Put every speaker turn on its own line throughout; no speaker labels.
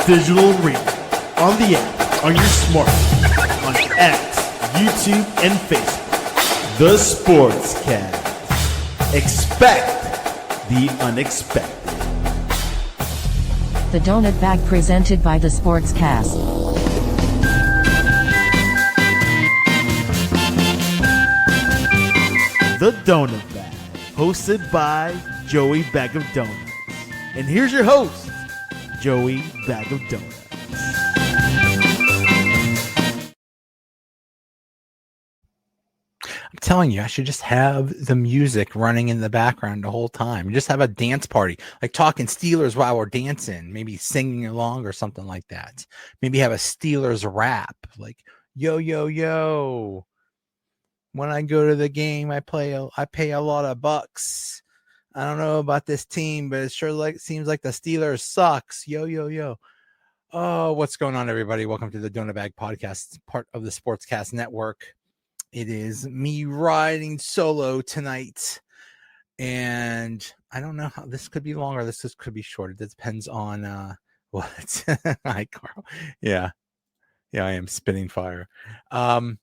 digital arena, on the app, on your smartphone, on X, YouTube, and Facebook. The Sportscast. Expect the unexpected.
The Donut Bag presented by The Sportscast.
The Donut Bag, hosted by Joey Bag of Donuts. And here's your host, Joey Bag of Donuts.
I'm telling you, I should just have the music running in the background the whole time. Just have a dance party, like talking Steelers while we're dancing, maybe singing along or something like that. Maybe have a Steelers rap, like yo, yo, yo. When I go to the game, I pay a lot of bucks. I don't know about this team, but it sure seems like the Steelers sucks. Yo, yo, yo. Oh, what's going on, everybody? Welcome to the Donut Bag Podcast, part of the Sportscast Network. It is me riding solo tonight, and I don't know how this could be longer. This could be short. It depends on what. Hi, Carl. Yeah, I am spitting fire. I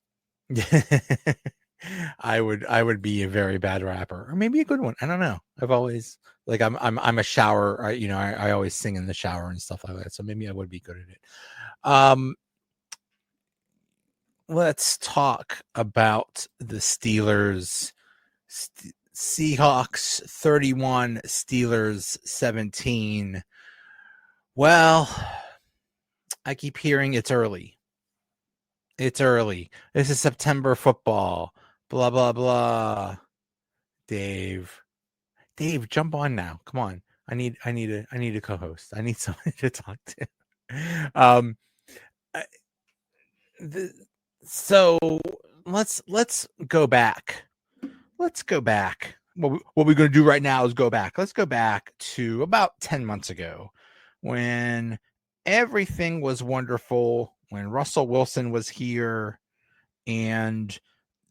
would be a very bad rapper, or maybe a good one. I don't know. I've always I'm a shower. I always sing in the shower and stuff like that. So maybe I would be good at it. Let's talk about the Steelers. Seahawks 31, Steelers 17. Well, I keep hearing it's early. It's early. This is September football. Blah, blah, blah. Dave, jump on now. Come on. I need a co-host. I need someone to talk to. So let's go back. What we're going to do right now is go back. Let's go back to about 10 months ago when everything was wonderful, when Russell Wilson was here, and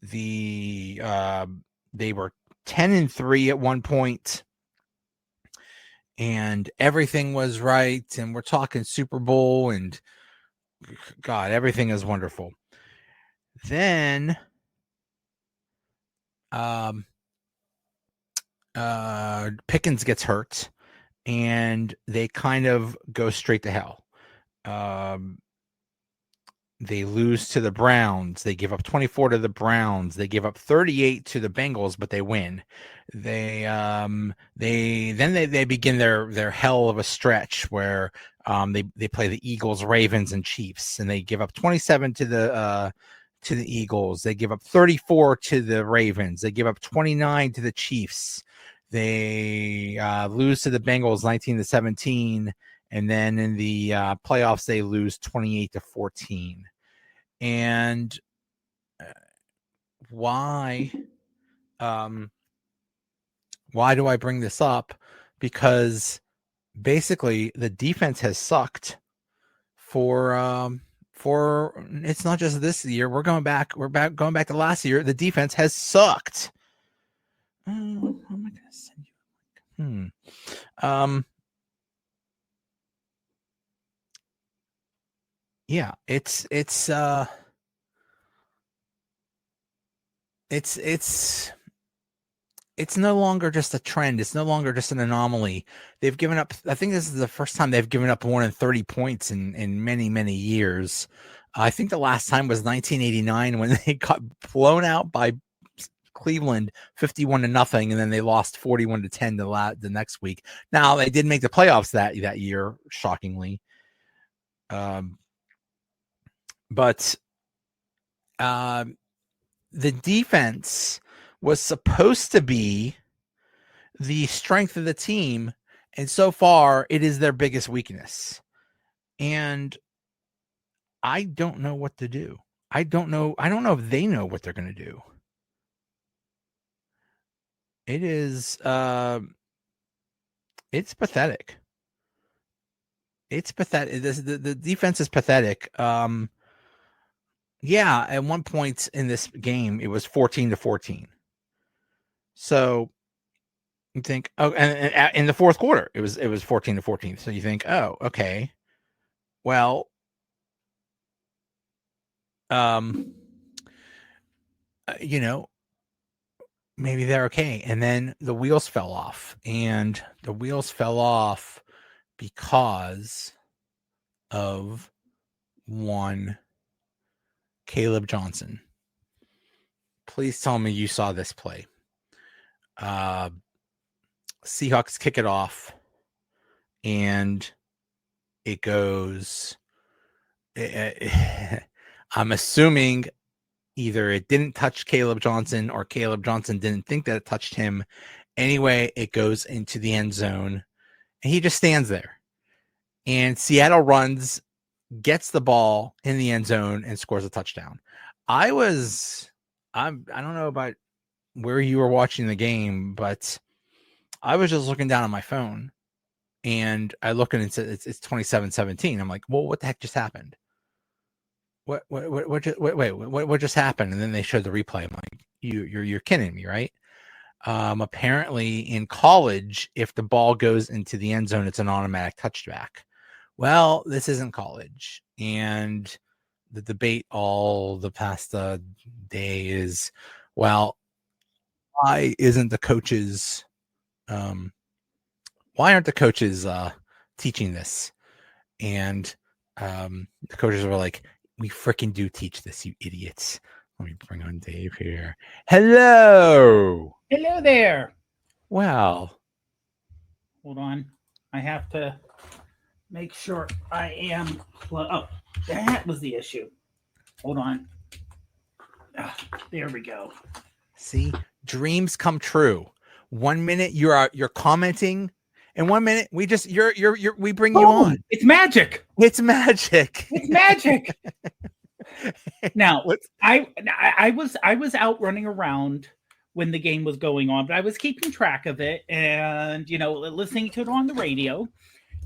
they were 10-3 at one point, and everything was right, and we're talking Super Bowl, and God, everything is wonderful. Then Pickens gets hurt, and they kind of go straight to hell. They lose to the Browns. They give up 24 to the Browns. They give up 38 to the Bengals, but they win. They begin their hell of a stretch where they play the Eagles, Ravens, and Chiefs, and they give up 27 to the Eagles. They give up 34 to the Ravens. They give up 29 to the Chiefs. They lose to the Bengals 19-17. And then in the playoffs, they lose 28-14. And why do I bring this up? Because basically the defense has sucked for it's not just this year. We're going back to last year. The defense has sucked. How am I going to send you? Yeah, it's no longer just a trend. It's no longer just an anomaly. They've given up. I think this is the first time they've given up more than 30 points in many, many years. I think the last time was 1989 when they got blown out by Cleveland 51-0, and then they lost 41-10 the next week. Now they did make the playoffs that year, shockingly. But the defense was supposed to be the strength of the team, and so far it is their biggest weakness. And I don't know what to do. I don't know if they know what they're going to do. It is it's pathetic. It's pathetic. The defense is pathetic. Yeah, at one point in this game, it was 14-14. So you think, oh, and in the fourth quarter, it was 14-14. So you think, oh, okay, Well, you know, maybe they're okay. And then the wheels fell off, and the wheels fell off because of one Kaleb Johnson. Please tell me you saw this play. Seahawks kick it off, and it goes. I'm assuming either it didn't touch Kaleb Johnson or Kaleb Johnson didn't think that it touched him. Anyway, it goes into the end zone, and he just stands there. And Seattle runs, gets the ball in the end zone, and scores a touchdown. I don't know about where you were watching the game, but I was just looking down on my phone, and I look and it says it's 27-17. I'm like, well, what the heck just happened? What just happened? And then they showed the replay. I'm like, you're kidding me, right? Apparently in college, if the ball goes into the end zone, it's an automatic touchback. Well, this isn't college, and the debate all the past day is, well, why aren't the coaches teaching this? And the coaches were like, we freaking do teach this, you idiots. Let me bring on Dave here. Hello
there.
Well,
hold on, I have to make sure I am oh, that was the issue. Hold on. There we go.
See, dreams come true. 1 minute you're commenting, and 1 minute we bring you on.
It's magic.
It's magic.
It's magic. Now, I was out running around when the game was going on, but I was keeping track of it and listening to it on the radio.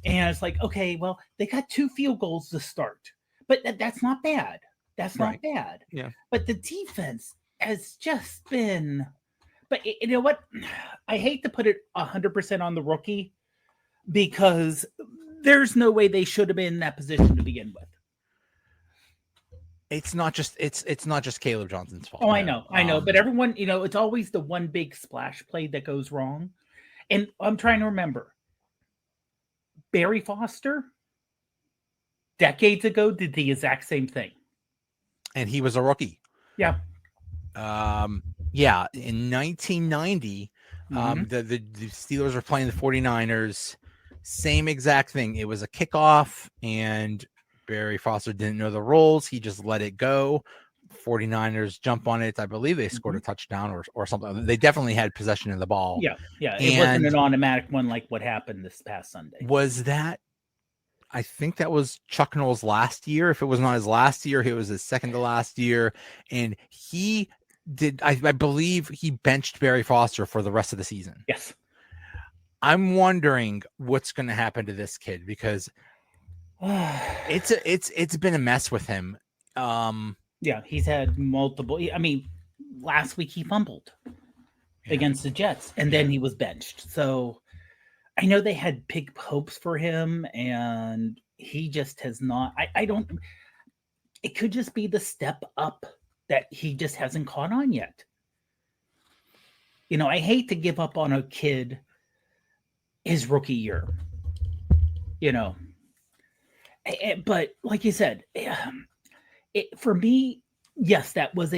And it's like, okay, well, they got 2 field goals to start, but that's not bad. That's not bad.
Yeah.
But the defense has just been. But you know what? I hate to put it 100% on the rookie, because there's no way they should have been in that position to begin with.
It's not just Kaleb Johnson's fault.
Oh, I know. But everyone, it's always the one big splash play that goes wrong. And I'm trying to remember. Barry Foster, decades ago, did the exact same thing.
And he was a rookie.
Yeah.
Yeah. In 1990, the Steelers were playing the 49ers. Same exact thing. It was a kickoff, and Barry Foster didn't know the rules. He just let it go. 49ers jump on it. I believe they scored a touchdown or something. They definitely had possession of the ball.
Yeah. It wasn't an automatic one like what happened this past Sunday.
Was that? I think that was Chuck Noll's last year. If it was not his last year, it was his second to last year. And he did, I believe he benched Barry Foster for the rest of the season.
Yes. I'm
wondering what's going to happen to this kid, because it's been a mess with him.
Yeah, he's had multiple. I mean, last week he fumbled against the Jets, and then he was benched. So I know they had big hopes for him, and he just has not. I don't. It could just be the step up that he just hasn't caught on yet. I hate to give up on a kid his rookie year. But like you said, for me, yes, that was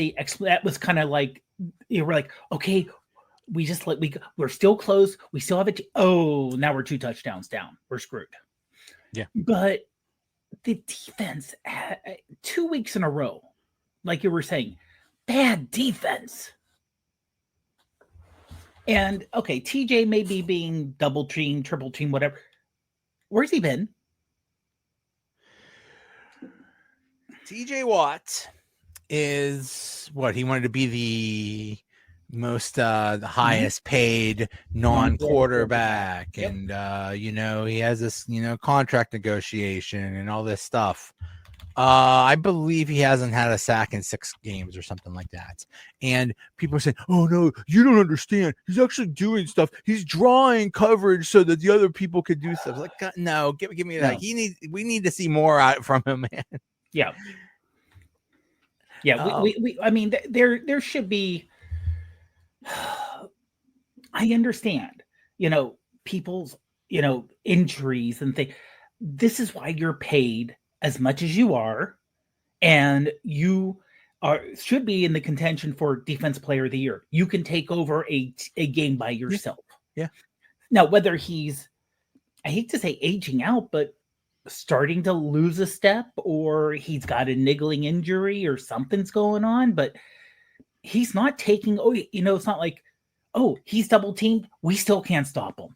kind of like, we're like, okay, we're still close. We still have it. Oh, now we're 2 touchdowns down. We're screwed.
Yeah.
But the defense, 2 weeks in a row, like you were saying, bad defense. And okay, TJ may be being double teamed, triple teamed, whatever. Where's he been?
TJ Watt is what he wanted to be the most the highest paid non-quarterback. Yep. And he has this contract negotiation and all this stuff. I believe he hasn't had a sack in 6 games or something like that. And people are saying, "Oh no, you don't understand. He's actually doing stuff. He's drawing coverage so that the other people could do stuff." Like, no, give me that.
No.
We need to see more out from him, man.
Yeah. Yeah. We I mean, there should be. I understand, people's, injuries and things. This is why you're paid as much as you are, and you should be in the contention for Defense Player of the Year. You can take over a game by yourself.
Yeah.
Now, whether he's, I hate to say aging out, but starting to lose a step, or he's got a niggling injury or something's going on, but he's not taking, it's not like, oh, he's double teamed, we still can't stop him.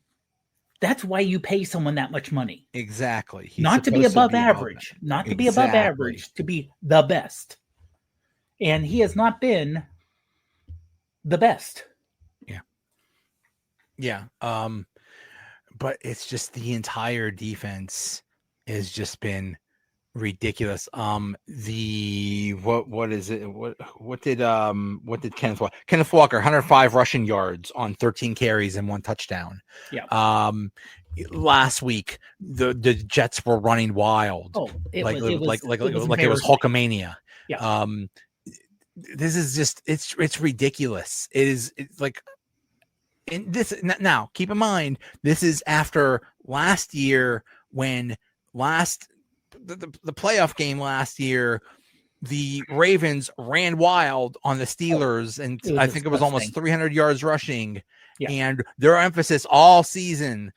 That's why you pay someone that much money.
Exactly.
Not to be above average. Not to be above average, to be the best. And he has not been the best.
Yeah. Yeah. But it's just the entire defense has just been ridiculous. What is it? What did Kenneth Walker 105 rushing yards on 13 carries and 1 touchdown.
Yeah.
Last week the Jets were running wild.
Oh, it was
Hulkamania.
Yeah.
This is just it's ridiculous. It's like, and this now keep in mind, this is after last year when the playoff game last year, the Ravens ran wild on the Steelers, and I think it was almost 300 yards rushing. Yeah. And their emphasis all off season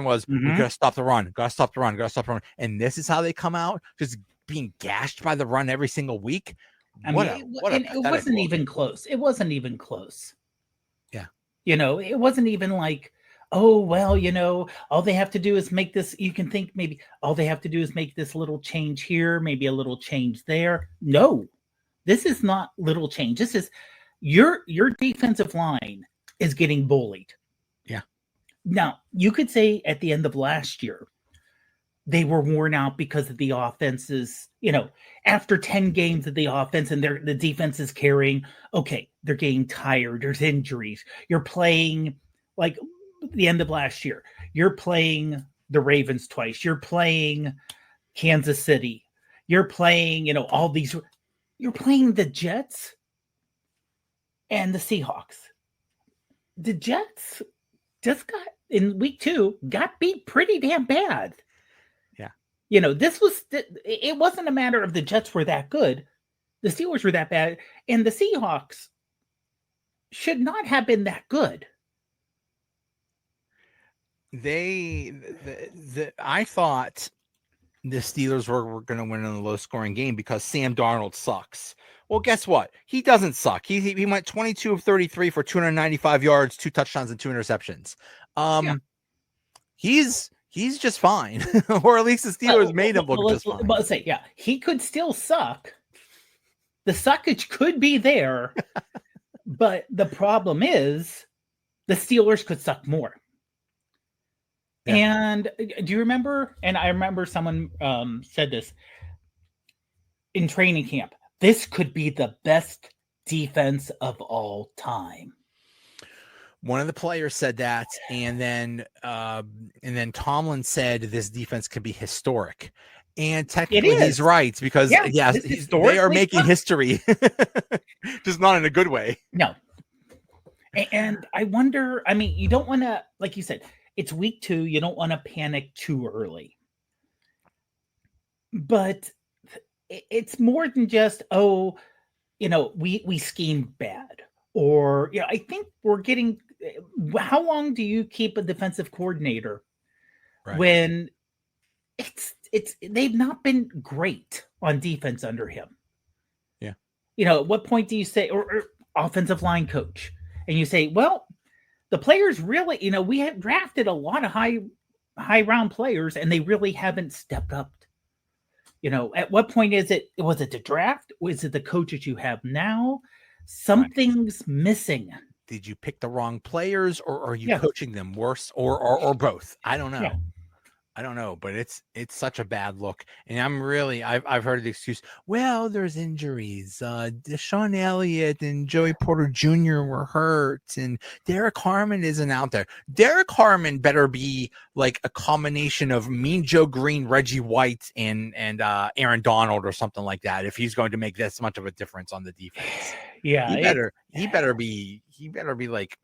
was, we got to stop the run, got to stop the run. And this is how they come out, just being gashed by the run every single week.
It wasn't even close. It wasn't even close.
Yeah.
It wasn't even like, oh, well, all they have to do is make this. You can think maybe all they have to do is make this little change here, maybe a little change there. No, this is not little change. This is your defensive line is getting bullied.
Yeah.
Now, you could say at the end of last year, they were worn out because of the offenses, after 10 games of the offense and the defense is carrying, okay, they're getting tired. There's injuries. You're playing like the end of last year. You're playing the Ravens twice. You're playing Kansas City. You're playing, all these. You're playing the Jets and the Seahawks. The Jets just in week 2, got beat pretty damn bad.
Yeah.
It wasn't a matter of the Jets were that good. The Steelers were that bad. And the Seahawks should not have been that good.
I thought the Steelers were going to win in a low-scoring game because Sam Darnold sucks. Well, guess what? He doesn't suck. He went 22 of 33 for 295 yards, 2 touchdowns, and 2 interceptions. He's just fine, or at least the Steelers made him look just fine.
Let's say, yeah, he could still suck. The suckage could be there, but the problem is the Steelers could suck more. Yeah. And do you remember? And I remember someone said this in training camp. This could be the best defense of all time.
One of the players said that, and then Tomlin said this defense could be historic. And technically, he's right because they are making history, just not in a good way.
No. And I wonder. I mean, you don't want to, like you said, it's week 2. You don't want to panic too early. But it's more than just, we schemed bad. Or, I think we're getting, how long do you keep a defensive coordinator when they've not been great on defense under him?
Yeah.
At what point do you say, or offensive line coach, and you say, well, the players really, we have drafted a lot of high round players and they really haven't stepped up. At what point was it the draft? Was it the coaches you have now? Something's missing.
Did you pick the wrong players, or are you coaching them worse, or both? I don't know. I don't know, but it's such a bad look. And I've heard the excuse, well, there's injuries. Deshaun Elliott and Joey Porter Jr. were hurt, and Derek Harmon isn't out there. Derek Harmon better be like a combination of Mean Joe Green, Reggie White, and Aaron Donald or something like that if he's going to make this much of a difference on the defense.
Yeah,
he better be like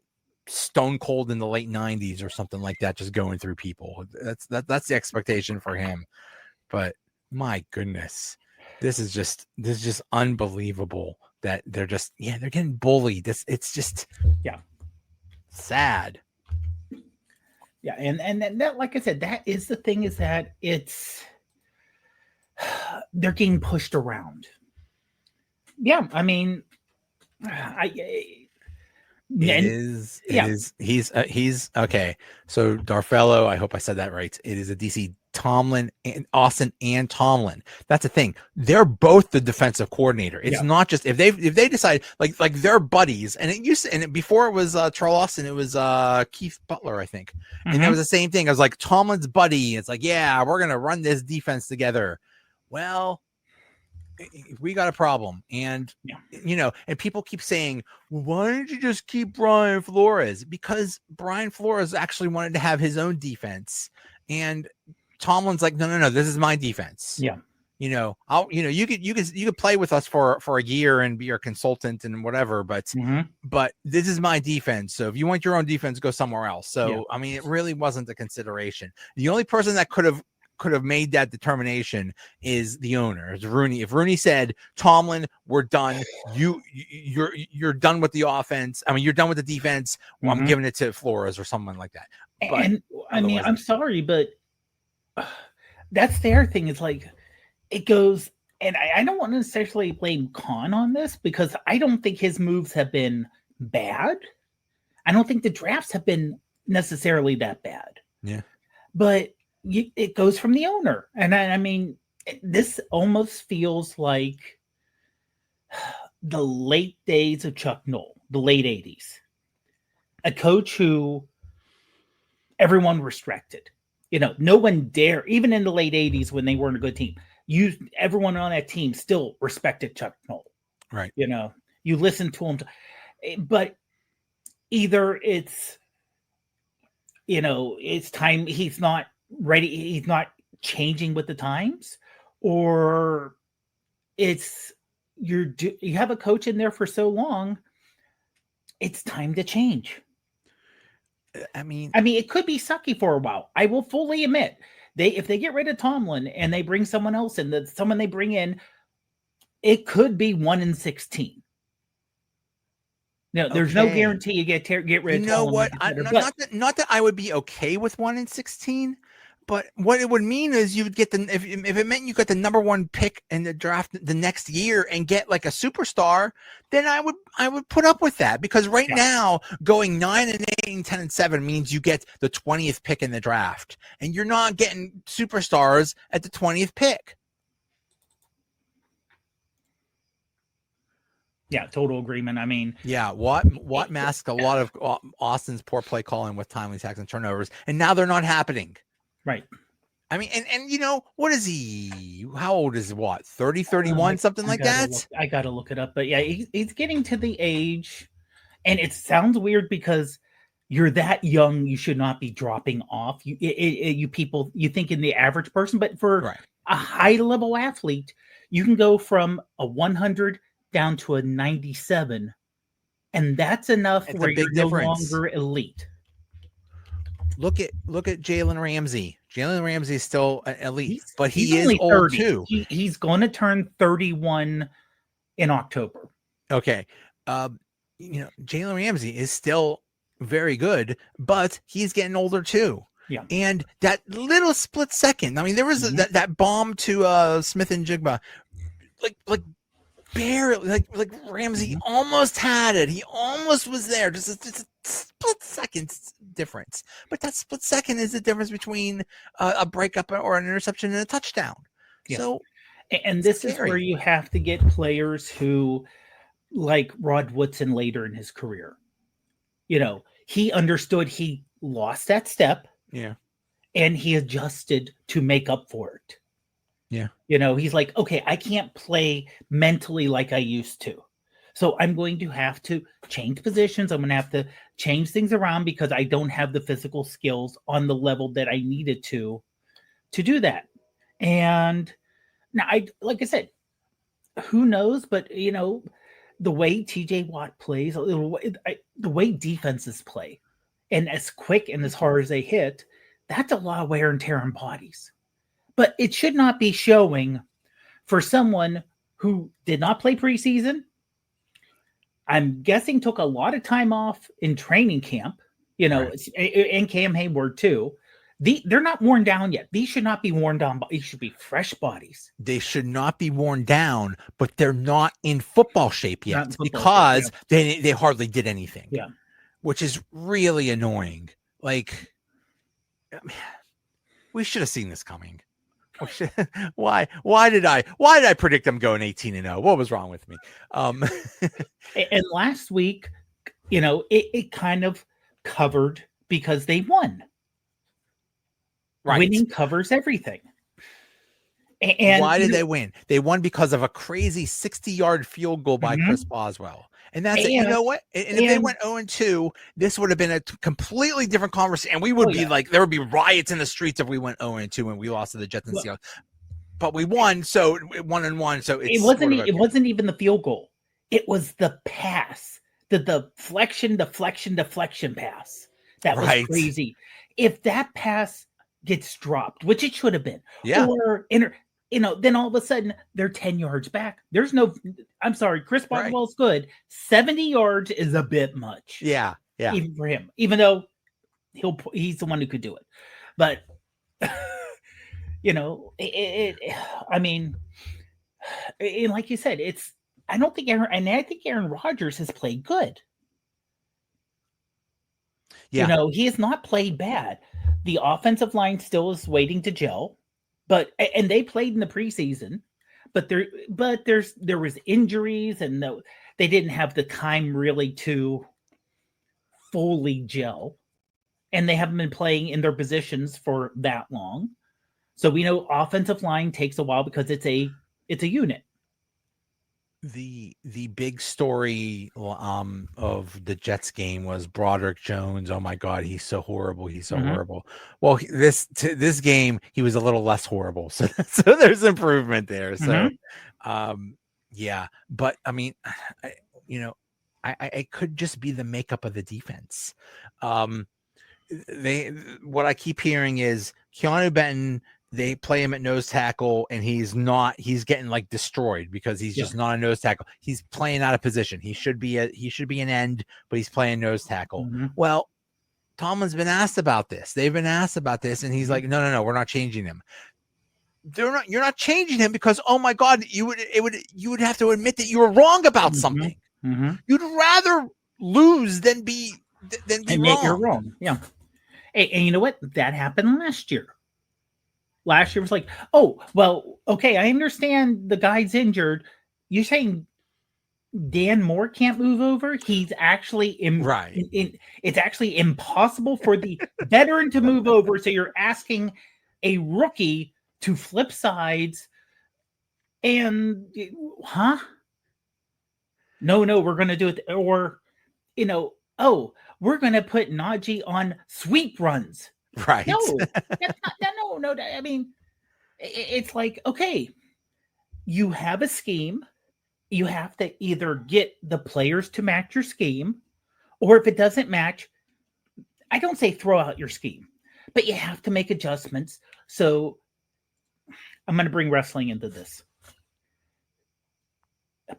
Stone Cold in the late 90s or something like that, just going through people. That's the expectation for him. But my goodness, this is just unbelievable that they're getting bullied. It's just sad.
Yeah, and that, like I said, that is the thing, is that they're getting pushed around. Yeah, I mean, He's okay. So Darfellow, I hope I said that right. It is a DC Tomlin and Austin and Tomlin. That's the thing. They're both the defensive coordinator. It's not just if they decide like they're buddies. And it used to, and before it was Charles Austin, it was Keith Butler, I think. And it was the same thing. I was like Tomlin's buddy. It's like, yeah, we're gonna run this defense together. Well, we got a problem. And and people keep saying, well, why don't you just keep Brian Flores? Because Brian Flores actually wanted to have his own defense, and Tomlin's like, no, this is my defense. You could play with us for a year and be our consultant and whatever, but this is my defense. So if you want your own defense, go somewhere else. So I mean, it really wasn't a consideration. The only person that could have made that determination is the owner. It's Rooney. If Rooney said, Tomlin, we're done. You're done with the offense. I mean, you're done with the defense. Well, I'm giving it to Flores or someone like that. But and I mean, I'm sorry, but that's their thing. It's like it goes, and I don't want to necessarily blame Khan on this, because I don't think his moves have been bad. I don't think the drafts have been necessarily that bad.
Yeah.
But it goes from the owner. And I mean, this almost feels like the late days of Chuck Noll, the late 80s. A coach who everyone respected. No one dare, even in the late 80s when they weren't a good team, everyone on that team still respected Chuck Noll.
Right.
You listen to him. But either it's time, he's not ready, he's not changing with the times, or it's you have a coach in there for so long, it's time to change. I mean it could be sucky for a while. I will fully admit, if they get rid of Tomlin and they bring someone else in, someone they bring in, it could be 1-16. No, there's no guarantee you get rid of.
You know what? Not that I would be okay with 1-16, but what it would mean is you would get if it meant you got the number one pick in the draft the next year and get like a superstar, then I would put up with that, because right now going 9-8 and 10-7 means you get the 20th pick in the draft, and you're not getting superstars at the 20th pick.
Yeah, total agreement. I mean,
Watt masked a lot of Austin's poor play calling with timely sacks and turnovers, and now they're not happening.
Right.
I mean, and what is he? How old is Watt? 30, 31, something like that?
I got to look it up. But yeah, he's getting to the age, and it sounds weird because you're that young, you should not be dropping off. You people, you think in the average person, but for a high-level athlete, you can go from a 100 down to a 97, and that's enough where you're no longer elite.
Look at Jalen Ramsey. Jalen Ramsey is still elite, but he is
only
old
30.
too.
He's going to turn 31 in October.
Okay, Jalen Ramsey is still very good, but he's getting older too.
Yeah,
and that little split second. I mean, there was that bomb to Smith and Jigba, like barely, like Ramsey almost had it. He almost was there. Just a split second difference. But that split second is the difference between a breakup or an interception and a touchdown. Yeah. So,
and this is where you have to get players who, like Rod Woodson later in his career, he understood he lost that step.
Yeah.
and he adjusted to make up for it.
Yeah.
He's like, okay, I can't play mentally like I used to. So I'm going to have to change positions. I'm going to have to change things around because I don't have the physical skills on the level that I needed to do that. And now, like I said, who knows? But, the way TJ Watt plays, the way defenses play, and as quick and as hard as they hit, that's a lot of wear and tear on bodies. But it should not be showing for someone who did not play preseason. I'm guessing took a lot of time off in training camp, right. And Cam Hayward too. They're not worn down yet. These should not be worn down. These should be fresh bodies.
They should not be worn down, but they're not in football shape yet because they hardly did anything.
Yeah,
which is really annoying. Like, we should have seen this coming. Why did I predict them going 18-0? What was wrong with me?
And last week, it kind of covered because they won.
Right.
Winning covers everything. And
why did they win? They won because of a crazy 60-yard field goal by Chris Boswell. And that's it. You know what? And if they went 0-2, this would have been a completely different conversation. And we would be like, there would be riots in the streets if we went 0-2 and we lost to the Jets and Seahawks. But we won, so 1-1. So it
wasn't even the field goal. It was the pass, the deflection pass. That was crazy. If that pass gets dropped, which it should have been, or then all of a sudden they're 10 yards back. There's no, I'm sorry, Chris Boswell's good. 70 yards is a bit much.
Yeah.
Even for him, even though he's the one who could do it. But, I mean, and like you said, I think Aaron Rodgers has played good.
Yeah.
He has not played bad. The offensive line still is waiting to gel, and they played in the preseason, but there was injuries and they didn't have the time really to fully gel, and they haven't been playing in their positions for that long. So we know offensive line takes a while because it's a unit.
The big story of the Jets game was Broderick Jones. Oh my God, he's so horrible. He's so horrible. Well, this game he was a little less horrible. So there's improvement there. So yeah, but I mean, I could just be the makeup of the defense. What I keep hearing is Keanu Benton. They play him at nose tackle and he's getting like destroyed because he's just not a nose tackle. He's playing out of position. He should be an end, but he's playing nose tackle. Well, Tomlin's been asked about this. They've been asked about this. And he's like, no, we're not changing him. You're not changing him because, oh my God, you would have to admit that you were wrong about something. You'd rather lose than be wrong.
You're wrong. Yeah. And you know what? That happened last year. Last year was like, oh, well, okay, I understand the guy's injured. You're saying Dan Moore can't move over? He's actually it's actually impossible for the veteran to move over. So you're asking a rookie to flip sides and No, we're going to do it. Or, we're going to put Najee on sweep runs.
Right.
No, that's not, no. I mean, it's like, okay, you have a scheme. You have to either get the players to match your scheme, or if it doesn't match, I don't say throw out your scheme, but you have to make adjustments. So I'm going to bring wrestling into this.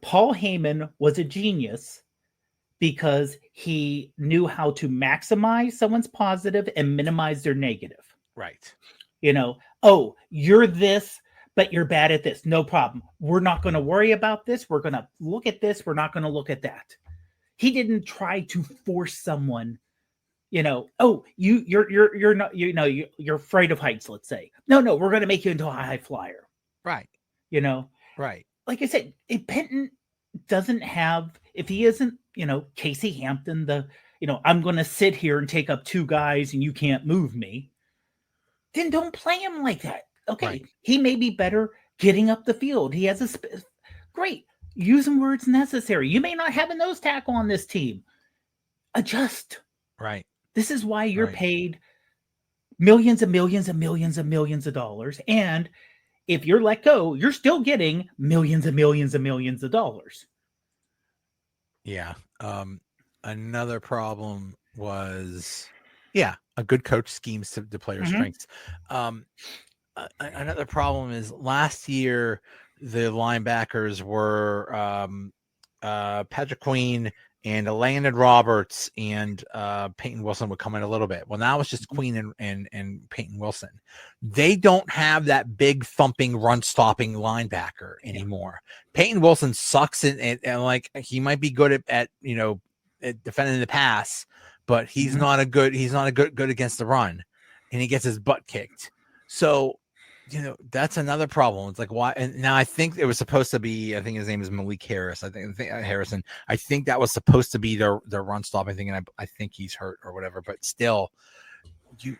Paul Heyman was a genius because he knew how to maximize someone's positive and minimize their negative.
Right.
Oh, you're this, but you're bad at this. No problem. We're not going to worry about this. We're going to look at this. We're not going to look at that. He didn't try to force someone, oh, you're not, you're afraid of heights, let's say. No, we're going to make you into a high flyer.
Right.
Right. Like I said, if Penton doesn't have, if he isn't, Casey Hampton, I'm going to sit here and take up two guys and you can't move me. then don't play him like that. Okay,
Right.
he may be better getting up the field. He has great. Use him where it's necessary. You may not have a nose tackle on this team. Adjust.
Right.
This is why you're
Right.
paid millions and millions and millions and millions of dollars. And if you're let go, you're still getting millions and millions and millions of dollars.
Yeah. Another problem was, a good coach schemes to player strengths. Another problem is last year the linebackers were Patrick Queen and Landon Roberts and Peyton Wilson would come in a little bit. Well, now it's just Queen and Peyton Wilson. They don't have that big thumping run stopping linebacker anymore. Peyton Wilson sucks and like he might be good at defending the pass, but he's not good against the run, and he gets his butt kicked. So that's another problem. It's like, why? And now I think it was supposed to be, I think his name is Malik Harris. I think Harrison. I think that was supposed to be their run stopping thing, and I think he's hurt or whatever. But still, you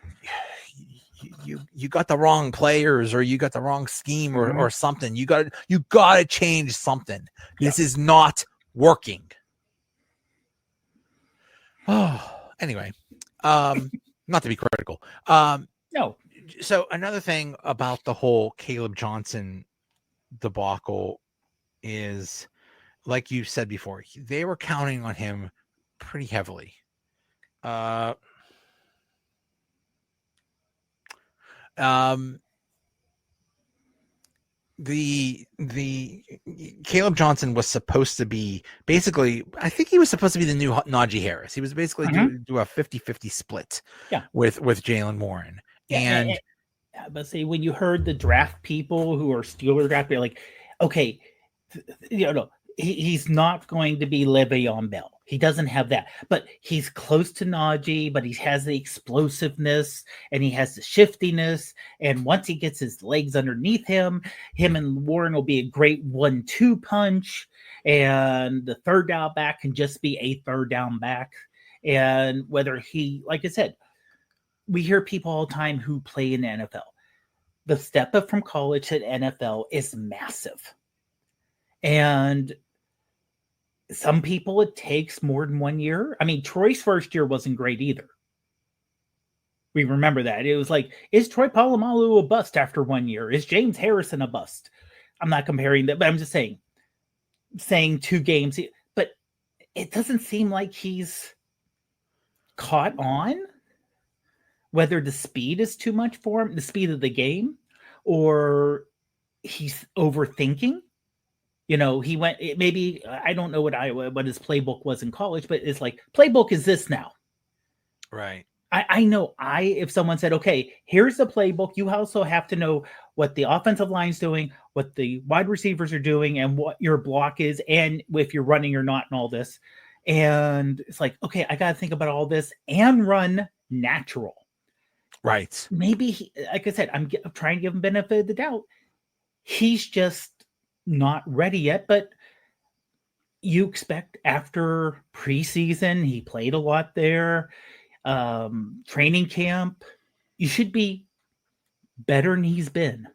got the wrong players, or you got the wrong scheme, or something. You got to change something. This is not working. Oh, anyway, not to be critical.
No.
So another thing about the whole Kaleb Johnson debacle is, like you said before, they were counting on him pretty heavily. The Kaleb Johnson was supposed to be basically, I think he was supposed to be the new Najee Harris. He was basically do a 50-50 split with Jalen Warren. And
but see, when you heard the draft people who are Steeler draft, you're like, okay, he's not going to be Le'Veon Bell. He doesn't have that, but he's close to Najee, but he has the explosiveness and he has the shiftiness. And once he gets his legs underneath him and Warren will be a great 1-2 punch. And the third down back can just be a third down back. And whether he, like I said, we hear people all the time who play in the NFL. The step up from college to NFL is massive. And some people, it takes more than 1 year. I mean, Troy's first year wasn't great either. We remember that. It was like, is Troy Polamalu a bust after 1 year? Is James Harrison a bust? I'm not comparing that, but I'm just saying 2 games. But it doesn't seem like he's caught on. Whether the speed is too much for him, the speed of the game, or he's overthinking. He went, maybe, I don't know what his playbook was in college, but it's like, playbook is this now.
Right.
I know if someone said, okay, here's the playbook, you also have to know what the offensive line's doing, what the wide receivers are doing, and what your block is, and if you're running or not, and all this. And it's like, okay, I got to think about all this and run natural.
Right.
Maybe, like I said, I'm trying to give him benefit of the doubt. He's just not ready yet, but you expect after preseason, he played a lot there, training camp, you should be better than he's been.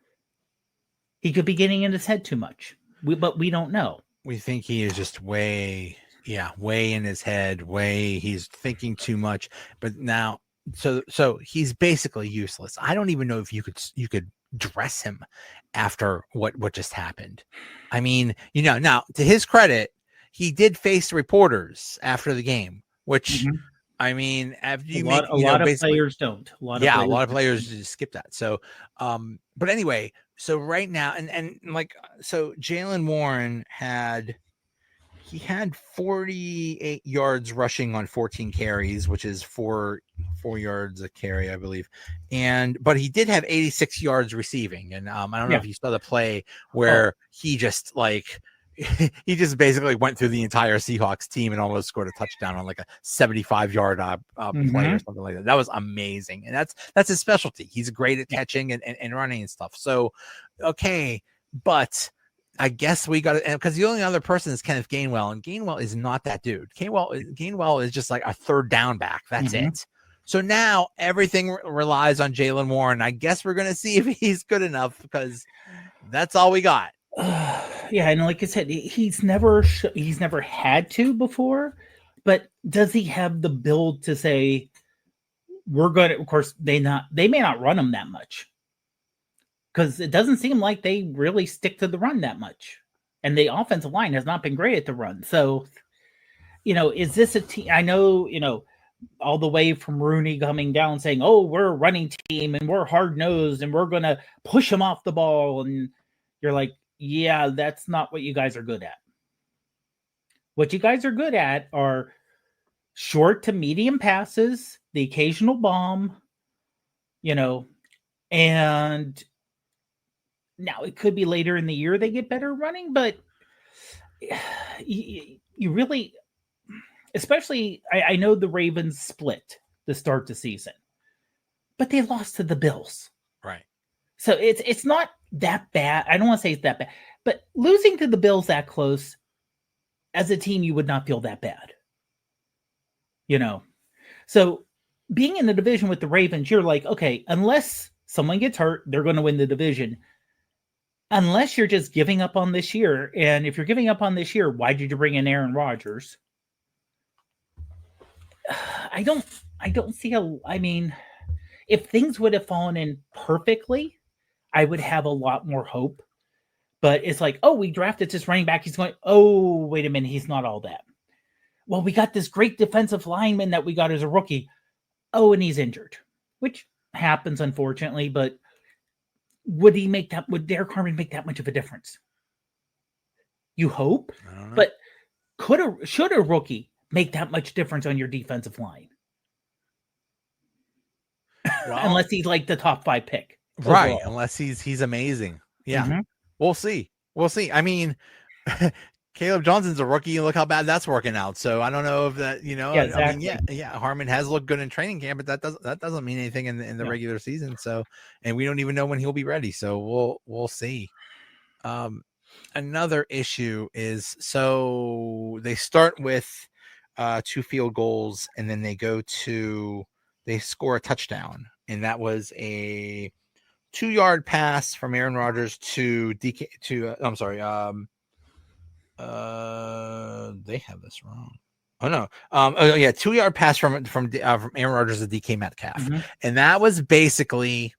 He could be getting in his head too much, but we don't know.
We think he is just way in his head, he's thinking too much, but now, so he's basically useless. I don't even know if you could dress him after what just happened. I mean, now to his credit, he did face reporters after the game, which I mean, after you
a lot of players don't. A lot
of players just skip that. So, but anyway, so right now, and so Jalen Warren had 48 yards rushing on 14 carries, which is 4 yards a carry, I believe. But he did have 86 yards receiving. And I don't know if you saw the play where he just he just basically went through the entire Seahawks team and almost scored a touchdown on like a 75-yard play or something like that. That was amazing. And that's his specialty. He's great at catching and running and stuff. So, okay. But I guess we got to, because the only other person is Kenneth Gainwell, and Gainwell is not that dude. Gainwell is just like a third down back. That's it. So now everything relies on Jaylen Warren. I guess we're going to see if he's good enough because that's all we got.
Yeah, and like I said, he's never had to before, but does he have the build to say we're going to? Of course, they may not run him that much because it doesn't seem like they really stick to the run that much, and the offensive line has not been great at the run. So, is this a team? I know, all the way from Rooney coming down saying, "Oh, we're a running team and we're hard nosed and we're going to push him off the ball," and you're like, yeah, that's not what you guys are good at. What you guys are good at are short to medium passes, the occasional bomb, and now it could be later in the year they get better running, but you really, especially, I know the Ravens split to start the season, but they lost to the Bills.
Right.
So it's not that bad. I don't want to say it's that bad, but losing to the Bills that close, as a team, you would not feel that bad. So being in the division with the Ravens, you're like, okay, unless someone gets hurt, they're going to win the division. Unless you're just giving up on this year. And if you're giving up on this year, why did you bring in Aaron Rodgers? I don't see if things would have fallen in perfectly, I would have a lot more hope. But it's like, oh, we drafted this running back. He's going, oh, wait a minute. He's not all that. Well, we got this great defensive lineman that we got as a rookie. Oh, and he's injured, which happens, unfortunately. But would Derek Harmon make that much of a difference? You hope. But should a rookie make that much difference on your defensive line? Well, unless he's like the top 5 pick.
Right.
Overall.
Unless he's amazing. Yeah.
Mm-hmm.
We'll see. I mean, Kaleb Johnson's a rookie. Look how bad that's working out. So I don't know if that,
Yeah, exactly.
I mean, Harmon has looked good in training camp, but that doesn't mean anything in the regular season. So, and we don't even know when he'll be ready. So we'll see. Another issue is, so they start with 2 field goals and then they score a touchdown. And that was a 2-yard pass from Aaron Rodgers to DK I'm sorry. They have this wrong. Oh no. 2-yard pass from Aaron Rodgers to DK Metcalf.
Mm-hmm.
And that was basically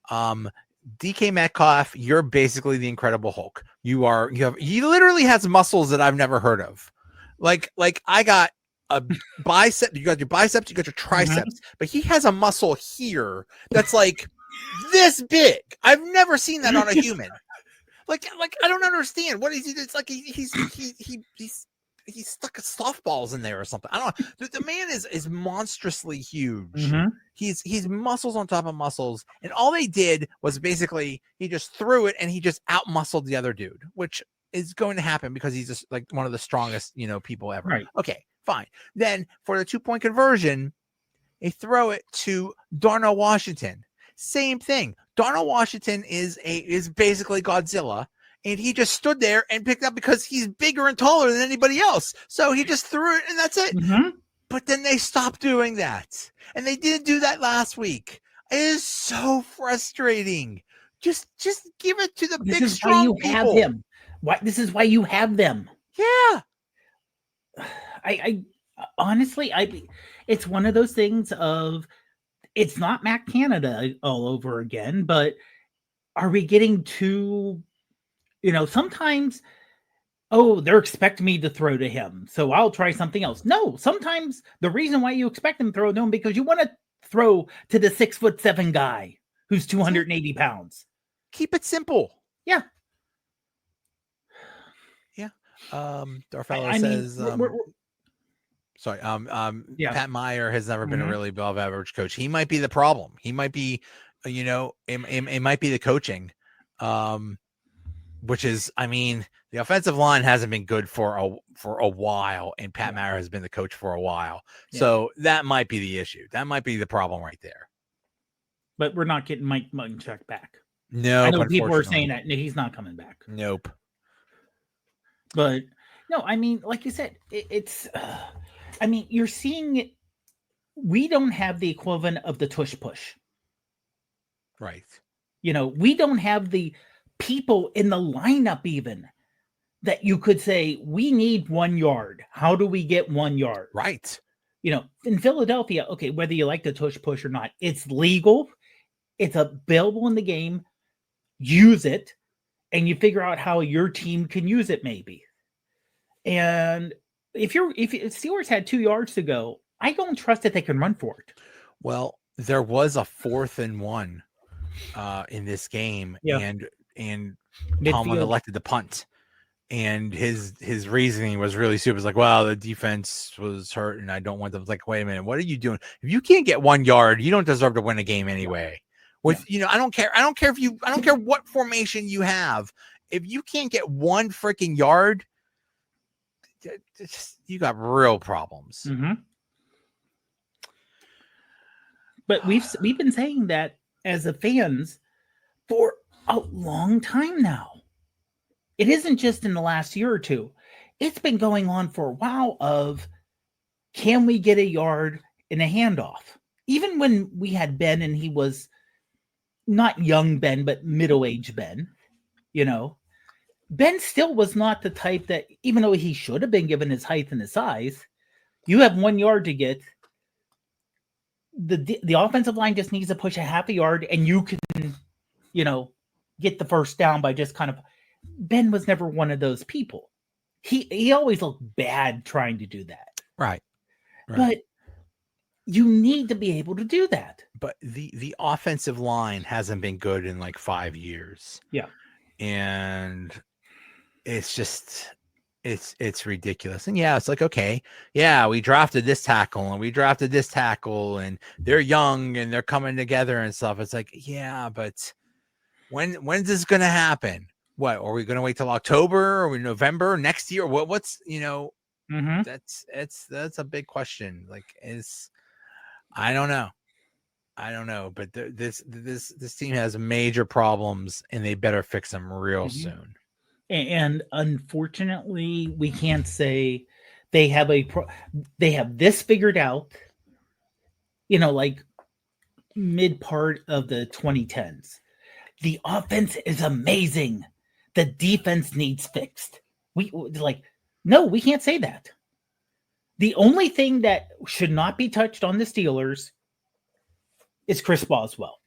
DK Metcalf, you're basically the Incredible Hulk. He literally has muscles that I've never heard of. Like I got a bicep, you got your biceps, you got your triceps, but he has a muscle here that's like this big. I've never seen that on a human. Like I don't understand. What is he? It's like he's stuck softballs in there or something. I don't know. The man is monstrously huge.
Mm-hmm.
He's muscles on top of muscles, and all they did was basically he just threw it and he just out muscled the other dude, which is going to happen because he's just like one of the strongest people ever.
Right.
Okay, fine. Then for the 2-point conversion, they throw it to Darnell Washington. Same thing. Darnell Washington is basically Godzilla, and he just stood there and picked up because he's bigger and taller than anybody else. So he just threw it, and that's it.
Mm-hmm.
But then they stopped doing that, and they didn't do that last week. It is so frustrating. Just give it to the big strong people.
Have him. This is why you have them.
Yeah.
I honestly, it's one of those things of, it's not Matt Canada all over again, but are we getting too, sometimes, they're expecting me to throw to him, so I'll try something else. No, sometimes the reason why you expect him to throw to him because you want to throw to the 6'7" guy who's 280 pounds.
Keep it simple.
Yeah.
Yeah. Darfellow says, sorry. Pat Meyer has never been a really above average coach. He might be the problem. He might be, it might be the coaching, which is, I mean, the offensive line hasn't been good for a while, and Pat Meyer has been the coach for a while. Yeah. So that might be the issue. That might be the problem right there.
But we're not getting Mike Munchak back.
No,
I know people are saying that he's not coming back.
Nope.
But no, I mean, like you said, it's. I mean, you're seeing we don't have the equivalent of the tush push.
Right.
We don't have the people in the lineup even that you could say, we need 1 yard. How do we get 1 yard?
Right.
In Philadelphia, okay, whether you like the tush push or not, it's legal. It's available in the game. Use it, and you figure out how your team can use it maybe. And if Steelers had 2 yards to go, I don't trust that they can run for it.
Well, there was a 4th and 1 in this game, and Tomlin elected to punt. And his reasoning was really stupid. It's like, well, the defense was hurt, and I don't want them. It's like, wait a minute, what are you doing? If you can't get 1 yard, you don't deserve to win a game anyway. I don't care. I don't care what formation you have. If you can't get 1 freaking yard, you got real problems.
Mm-hmm. But we've been saying that as a fans for a long time now. It isn't just in the last year or two. It's been going on for a while of, can we get a yard in a handoff? Even when we had Ben and he was not young Ben, but middle-aged Ben, Ben still was not the type that, even though he should have been given his height and his size, you have 1 yard to get. The offensive line just needs to push a half a yard, and you can, get the first down by just kind of. Ben was never one of those people. He always looked bad trying to do that.
Right.
But you need to be able to do that.
But the offensive line hasn't been good in like 5 years.
Yeah.
And it's just it's ridiculous. And it's like, okay, we drafted this tackle and we drafted this tackle and they're young and they're coming together and stuff. It's like, but when's this gonna happen? What, are we going to wait till October or November next year? What's
Mm-hmm.
That's a big question. Like, I don't know. But this team has major problems, and they better fix them real soon.
And unfortunately, we can't say they have they have this figured out. Like mid part of the 2010s, the offense is amazing. The defense needs fixed. No, we can't say that. The only thing that should not be touched on the Steelers is Chris Boswell.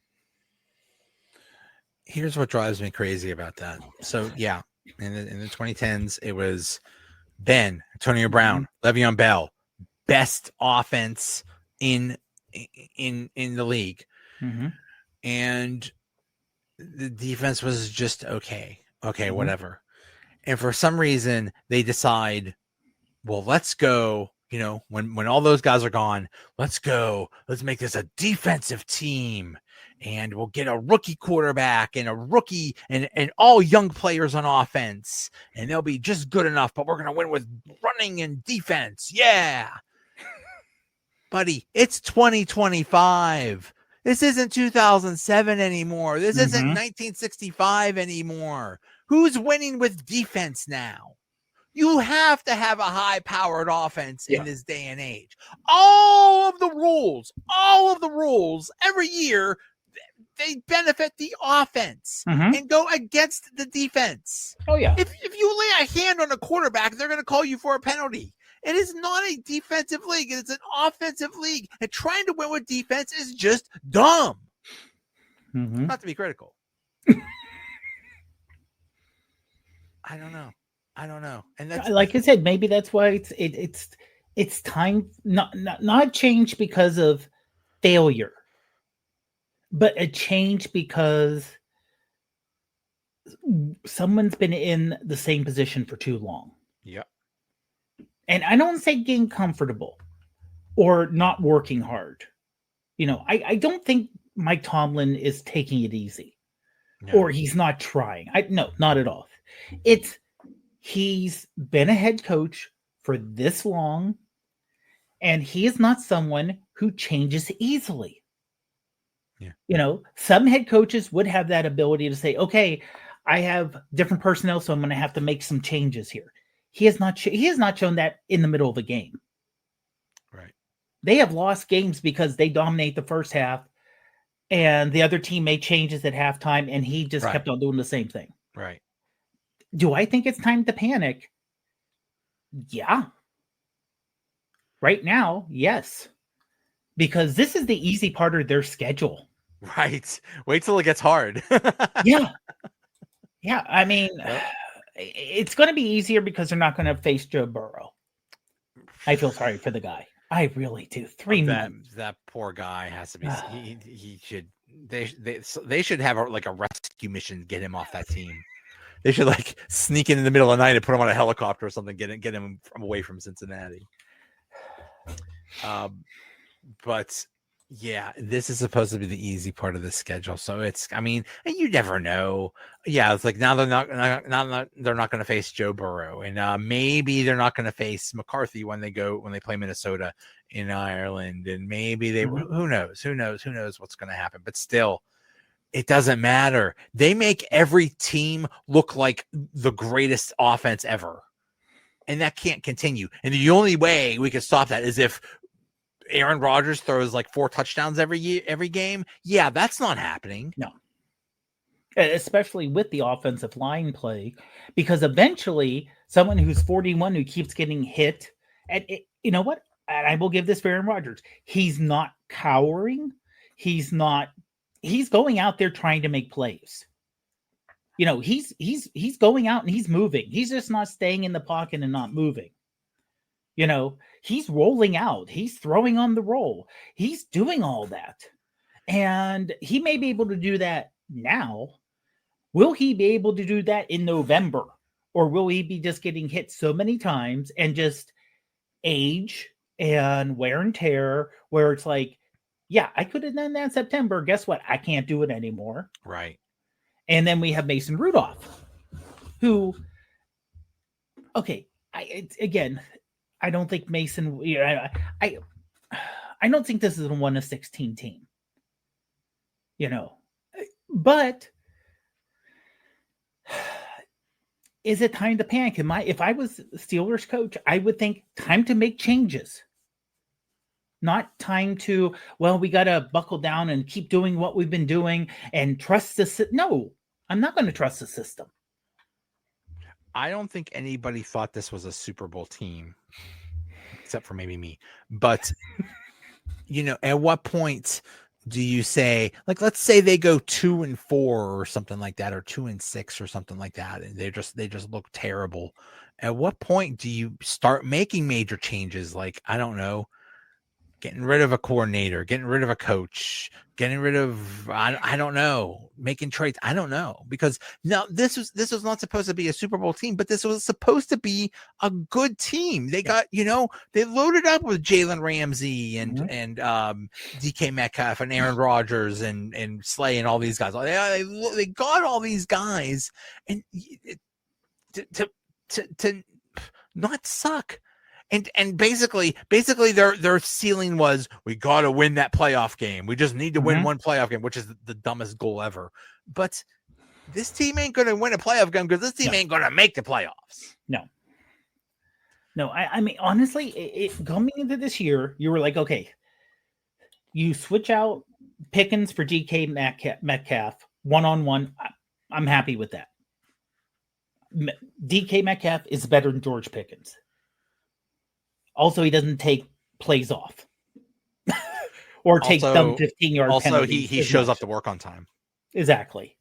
Here's what drives me crazy about that. So in the 2010s, it was Ben, Antonio Brown, Le'Veon Bell, best offense in the league, and the defense was just okay. Okay, whatever. And for some reason, they decide, well, let's go, when all those guys are gone, let's go. Let's make this a defensive team. And we'll get a rookie quarterback and a rookie and all young players on offense. And they'll be just good enough, but we're going to win with running and defense. Yeah. Buddy, it's 2025. This isn't 2007 anymore. This isn't 1965 anymore. Who's winning with defense now? You have to have a high-powered offense in this day and age. All of the rules, every year, they benefit the offense and go against the defense.
Oh, yeah.
If you lay a hand on a quarterback, they're going to call you for a penalty. It is not a defensive league. It is an offensive league. And trying to win with defense is just dumb. Not to be critical. I don't know. And that's,
like I said, maybe that's why it's time not change because of failure, but a change because someone's been in the same position for too long.
Yep.
And I don't say getting comfortable or not working hard. I don't think Mike Tomlin is taking it easy or he's not trying. No, not at all. He's been a head coach for this long, and he is not someone who changes easily. Yeah. Some head coaches would have that ability to say, okay, I have different personnel, so I'm going to have to make some changes here. He has not shown that in the middle of a game.
Right.
They have lost games because they dominate the first half and the other team made changes at halftime and he just kept on doing the same thing.
Right.
Do I think it's time to panic? Yeah. Right now, yes. Because this is the easy part of their schedule.
Right. Wait till it gets hard.
Yeah. Yeah. I mean, it's going to be easier because they're not going to face Joe Burrow. I feel sorry for the guy. I really do. 3 months.
That poor guy has to be. He should. They should have a rescue mission to get him off that team. They should sneak in the middle of the night and put him on a helicopter or something. Get him away from Cincinnati. But yeah, this is supposed to be the easy part of the schedule. So it's, I mean, you never know. Yeah, it's now they're not going to face Joe Burrow, and maybe they're not going to face McCarthy when they play Minnesota in Ireland, and maybe they who knows what's going to happen. But still, it doesn't matter. They make every team look like the greatest offense ever, and that can't continue. And the only way we can stop that is if Aaron Rodgers throws 4 touchdowns every game. Yeah, that's not happening.
No. Especially with the offensive line play, because eventually someone who's 41 who keeps getting hit, and you know what? And I will give this for Aaron Rodgers. He's not cowering. He's going out there trying to make plays. He's going out and he's moving. He's just not staying in the pocket and not moving. He's rolling out. He's throwing on the roll. He's doing all that. And he may be able to do that now. Will he be able to do that in November? Or will he be just getting hit so many times and just age and wear and tear where it's yeah, I could have done that in September. Guess what? I can't do it anymore.
Right.
And then we have Mason Rudolph, who, okay, I don't think Mason. I don't think this is a 1-16 team. But is it time to panic? If I was Steelers coach, I would think time to make changes. Not time to, we got to buckle down and keep doing what we've been doing and trust the system. No, I'm not going to trust the system.
I don't think anybody thought this was a Super Bowl team, except for maybe me. But, at what point do you say, let's say they go 2-4 or something like that, or 2-6 or something like that, and they just look terrible. At what point do you start making major changes? I don't know, getting rid of a coordinator, getting rid of a coach, getting rid of, I don't know, making trades. I don't know, because now this was not supposed to be a Super Bowl team, but this was supposed to be a good team. They got, they loaded up with Jalen Ramsey and DK Metcalf and Aaron Rodgers and Slay and all these guys. They got all these guys, and to not suck. And basically their ceiling was, we got to win that playoff game. We just need to win one playoff game, which is the dumbest goal ever. But this team ain't going to win a playoff game because this team ain't going to make the playoffs. No, I mean, honestly, coming into this year, you were like, okay, you switch out Pickens for DK Metcalf one-on-one. I'm happy with that. DK Metcalf is better than George Pickens. Also, he doesn't take plays off or take dumb 15-yard penalties. Also, he shows up to work on time.
Exactly.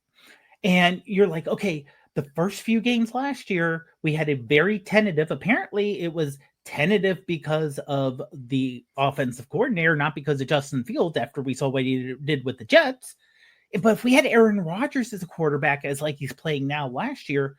And you're like, okay, the first few games last year, we had a very tentative. Apparently, it was tentative because of the offensive coordinator, not because of Justin Fields after we saw what he did with the Jets. But if we had Aaron Rodgers as a quarterback, as he's playing now last year,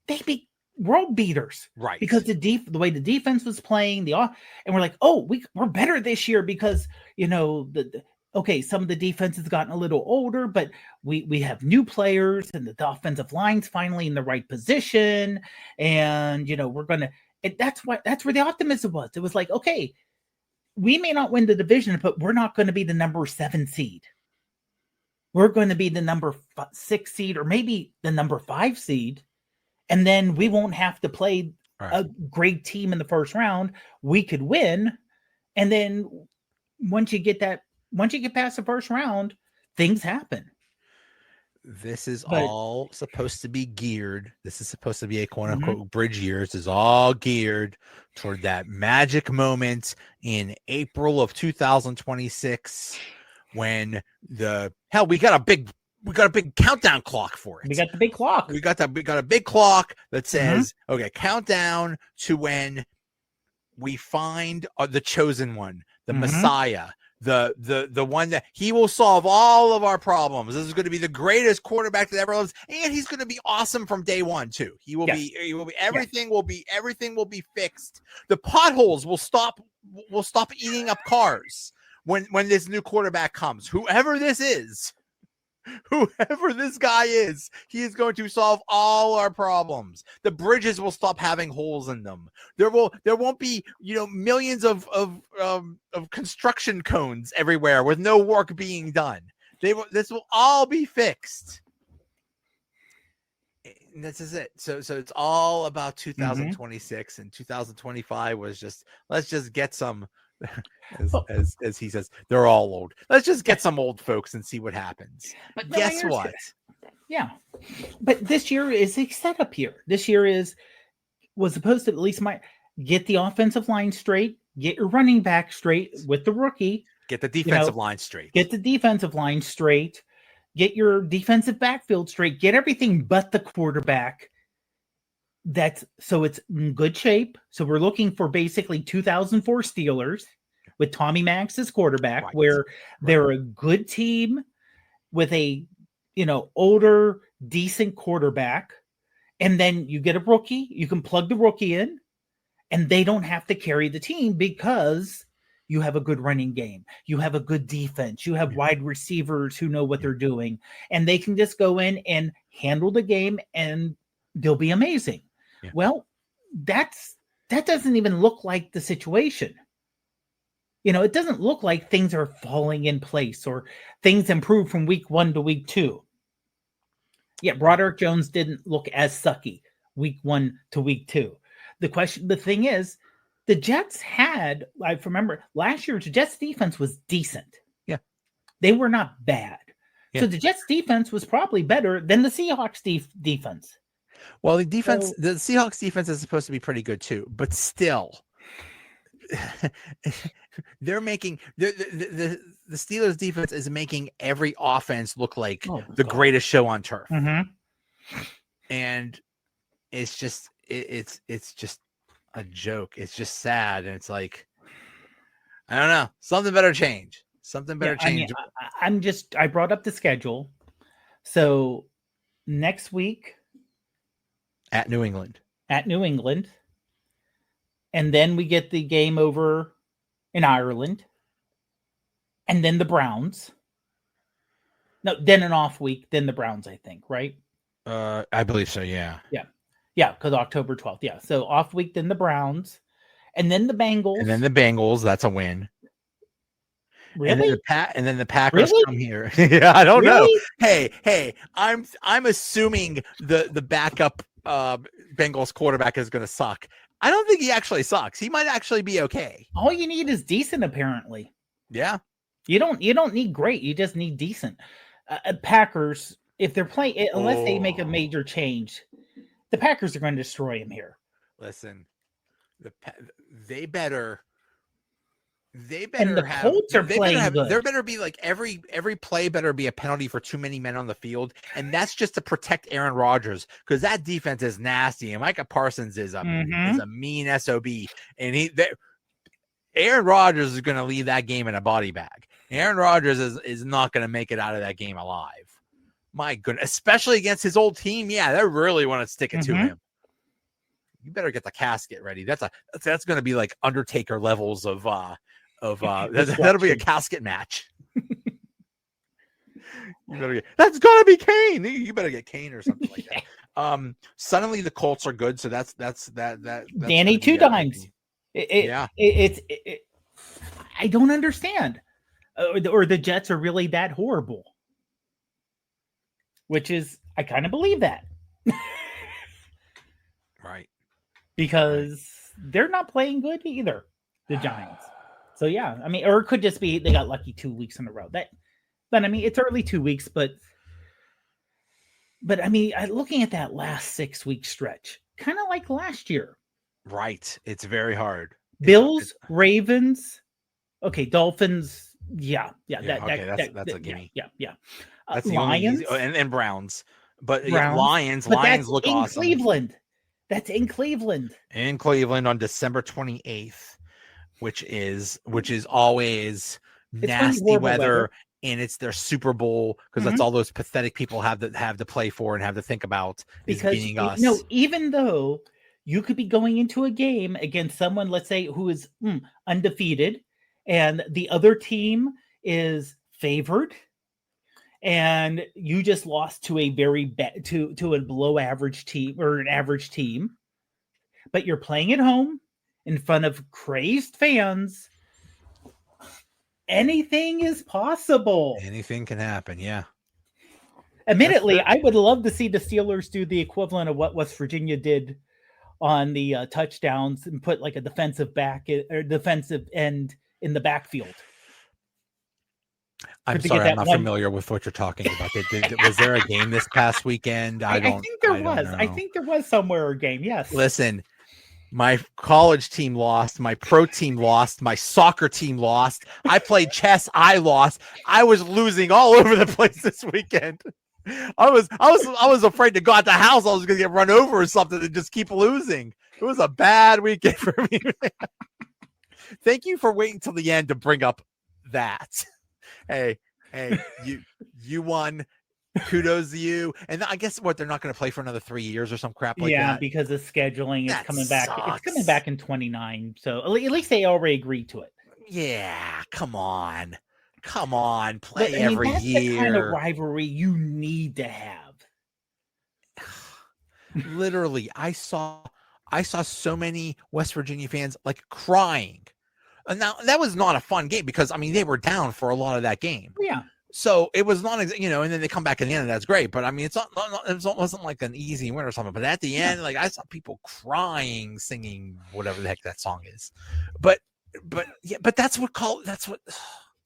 they'd be world beaters,
right? Because
the way the defense was playing, and we're like, oh, we're better this year because some of the defense has gotten a little older, but we have new players and the offensive line's finally in the right position, and we're gonna. That's where the optimism was. It was like, okay, we may not win the division, but we're not going to be the number 7 seed. We're going to be the number 6 seed, or maybe the number 5 seed. And then we won't have to play a great team in the first round. We could win And then once you get past the first round, things happen.
This is
But-
all supposed to be geared. This is supposed to be a quote
Mhm.
unquote bridge year. This is all geared toward that magic moment in April of 2026 when we got a big countdown clock for it.
We got the big clock.
We got a big clock that says, okay, countdown to when we find the chosen one, the Messiah, the one that he will solve all of our problems. This is going to be the greatest quarterback that ever lives, and he's going to be awesome from day one too. He will be everything will be fixed. The potholes will stop eating up cars when this new quarterback comes. Whoever this guy is, he is going to solve all our problems. The bridges will stop having holes in them. There won't be, millions of construction cones everywhere with no work being done. This will all be fixed. And this is it. So it's all about 2026 and 2025 was just, let's just get some, as he says, they're all old. Let's just get some old folks and see what happens. But guess what?
Yeah. But this year is a setup year. This year was supposed to at least get the offensive line straight, get your running back straight with the rookie.
Get the defensive line straight.
Get the defensive line straight. Get your defensive backfield straight. Get everything but the quarterback. So it's in good shape. So we're looking for basically 2004 Steelers with Tommy Max as quarterback, where they're a good team with a older, decent quarterback. And then you get a rookie, you can plug the rookie in, and they don't have to carry the team because you have a good running game. You have a good defense. You have wide receivers who know what they're doing, and they can just go in and handle the game and they'll be amazing. Yeah. Well, that doesn't even look like the situation. It doesn't look like things are falling in place or things improve from week 1 to week 2. Yeah, Broderick Jones didn't look as sucky week 1 to week 2. The thing is, the Jets had, I remember last year's Jets defense was decent.
Yeah.
They were not bad.
Yeah.
So the Jets defense was probably better than the Seahawks defense.
Well, the Seahawks defense is supposed to be pretty good too, but still they're making the Steelers defense is making every offense look like the greatest show on turf. And it's just it's just a joke. It's just sad, and it's like, I don't know, something better change. I brought up the schedule. So next week at New England.
And then we get the game over in Ireland. And then the Browns. No, then an off week, then the Browns, I think, right?
I believe so, yeah.
Yeah, because October 12th. Yeah. So off week, then the Browns. And then the Bengals.
That's a win.
Really?
And then the Packers come here. Yeah, I don't know. Hey, I'm assuming the backup Bengals quarterback is going to suck. I don't think he actually sucks. He might actually be okay.
All you need is decent, apparently.
Yeah.
You don't need great. You just need decent. Packers, if they're playing, unless they make a major change, the Packers are going to destroy him here.
Listen, they better.
And the Colts are playing good.
There better be like every play better be a penalty for too many men on the field, and that's just to protect Aaron Rodgers because that defense is nasty, and Micah Parsons is a mean SOB, and Aaron Rodgers is going to leave that game in a body bag. Aaron Rodgers is not going to make it out of that game alive. My goodness, especially against his old team. Yeah, they really want to stick it to him. You better get the casket ready. That's going to be like Undertaker levels of that'll be a casket match. That's gotta be Kane. You better get Kane or something like that. Suddenly the Colts are good, so that's
Danny 2 times. I don't understand, or the Jets are really that horrible, which is I kind of believe that,
right?
Because they're not playing good either, the Giants. So yeah, I mean, or it could just be they got lucky 2 weeks in a row. But I mean, it's early 2 weeks, but I mean, looking at that last 6 week stretch, kind of like last year.
Right. It's very hard.
Bills, Ravens, okay, Dolphins, yeah,
that's a gimme.
yeah.
That's the
Lions
only and Browns, but
Browns,
Lions
but
Lions
that's
look
in
awesome
Cleveland. That's in Cleveland.
in Cleveland on December 28th, which is always
It's gonna be
nasty
horrible
weather, and it's their Super Bowl because that's
Mhm.
all those pathetic people have to play for and have to think about is
Because
beating us.
no, even though you could be going into a game against someone, let's say, who is undefeated, and the other team is favored, and you just lost to a very to a below average team or an average team, but you're playing at home in front of crazed fans. Anything is possible.
Anything can happen. Yeah.
Admittedly, I would love to see the Steelers do the equivalent of what West Virginia did on the touchdowns and put like a defensive back or defensive end in the backfield.
I'm sorry, I'm not familiar with what you're talking about. Was there a game this past weekend?
I think there was. I think there was somewhere a game. Yes.
Listen, my college team lost. My pro team lost. My soccer team lost. I played chess. I lost. I was losing all over the place this weekend. I was afraid to go out the house. I was going to get run over or something and just keep losing. It was a bad weekend for me. Thank you for waiting till the end to bring up that. Hey, you won. Kudos to you. And I guess they're not going to play for another 3 years or some crap like that.
Yeah, because of scheduling is coming back.
Sucks.
It's coming back in 29. So at least they already agreed to it.
Yeah, come on, play
But,
every
that's
year.
The kind of rivalry you need to have.
Literally, I saw so many West Virginia fans like crying. And now that was not a fun game because I mean they were down for a lot of that game.
Yeah.
So it was not, and then they come back at the end, and that's great. But I mean, it wasn't like an easy win or something. But at the end, like I saw people crying, singing whatever the heck that song is. But that's what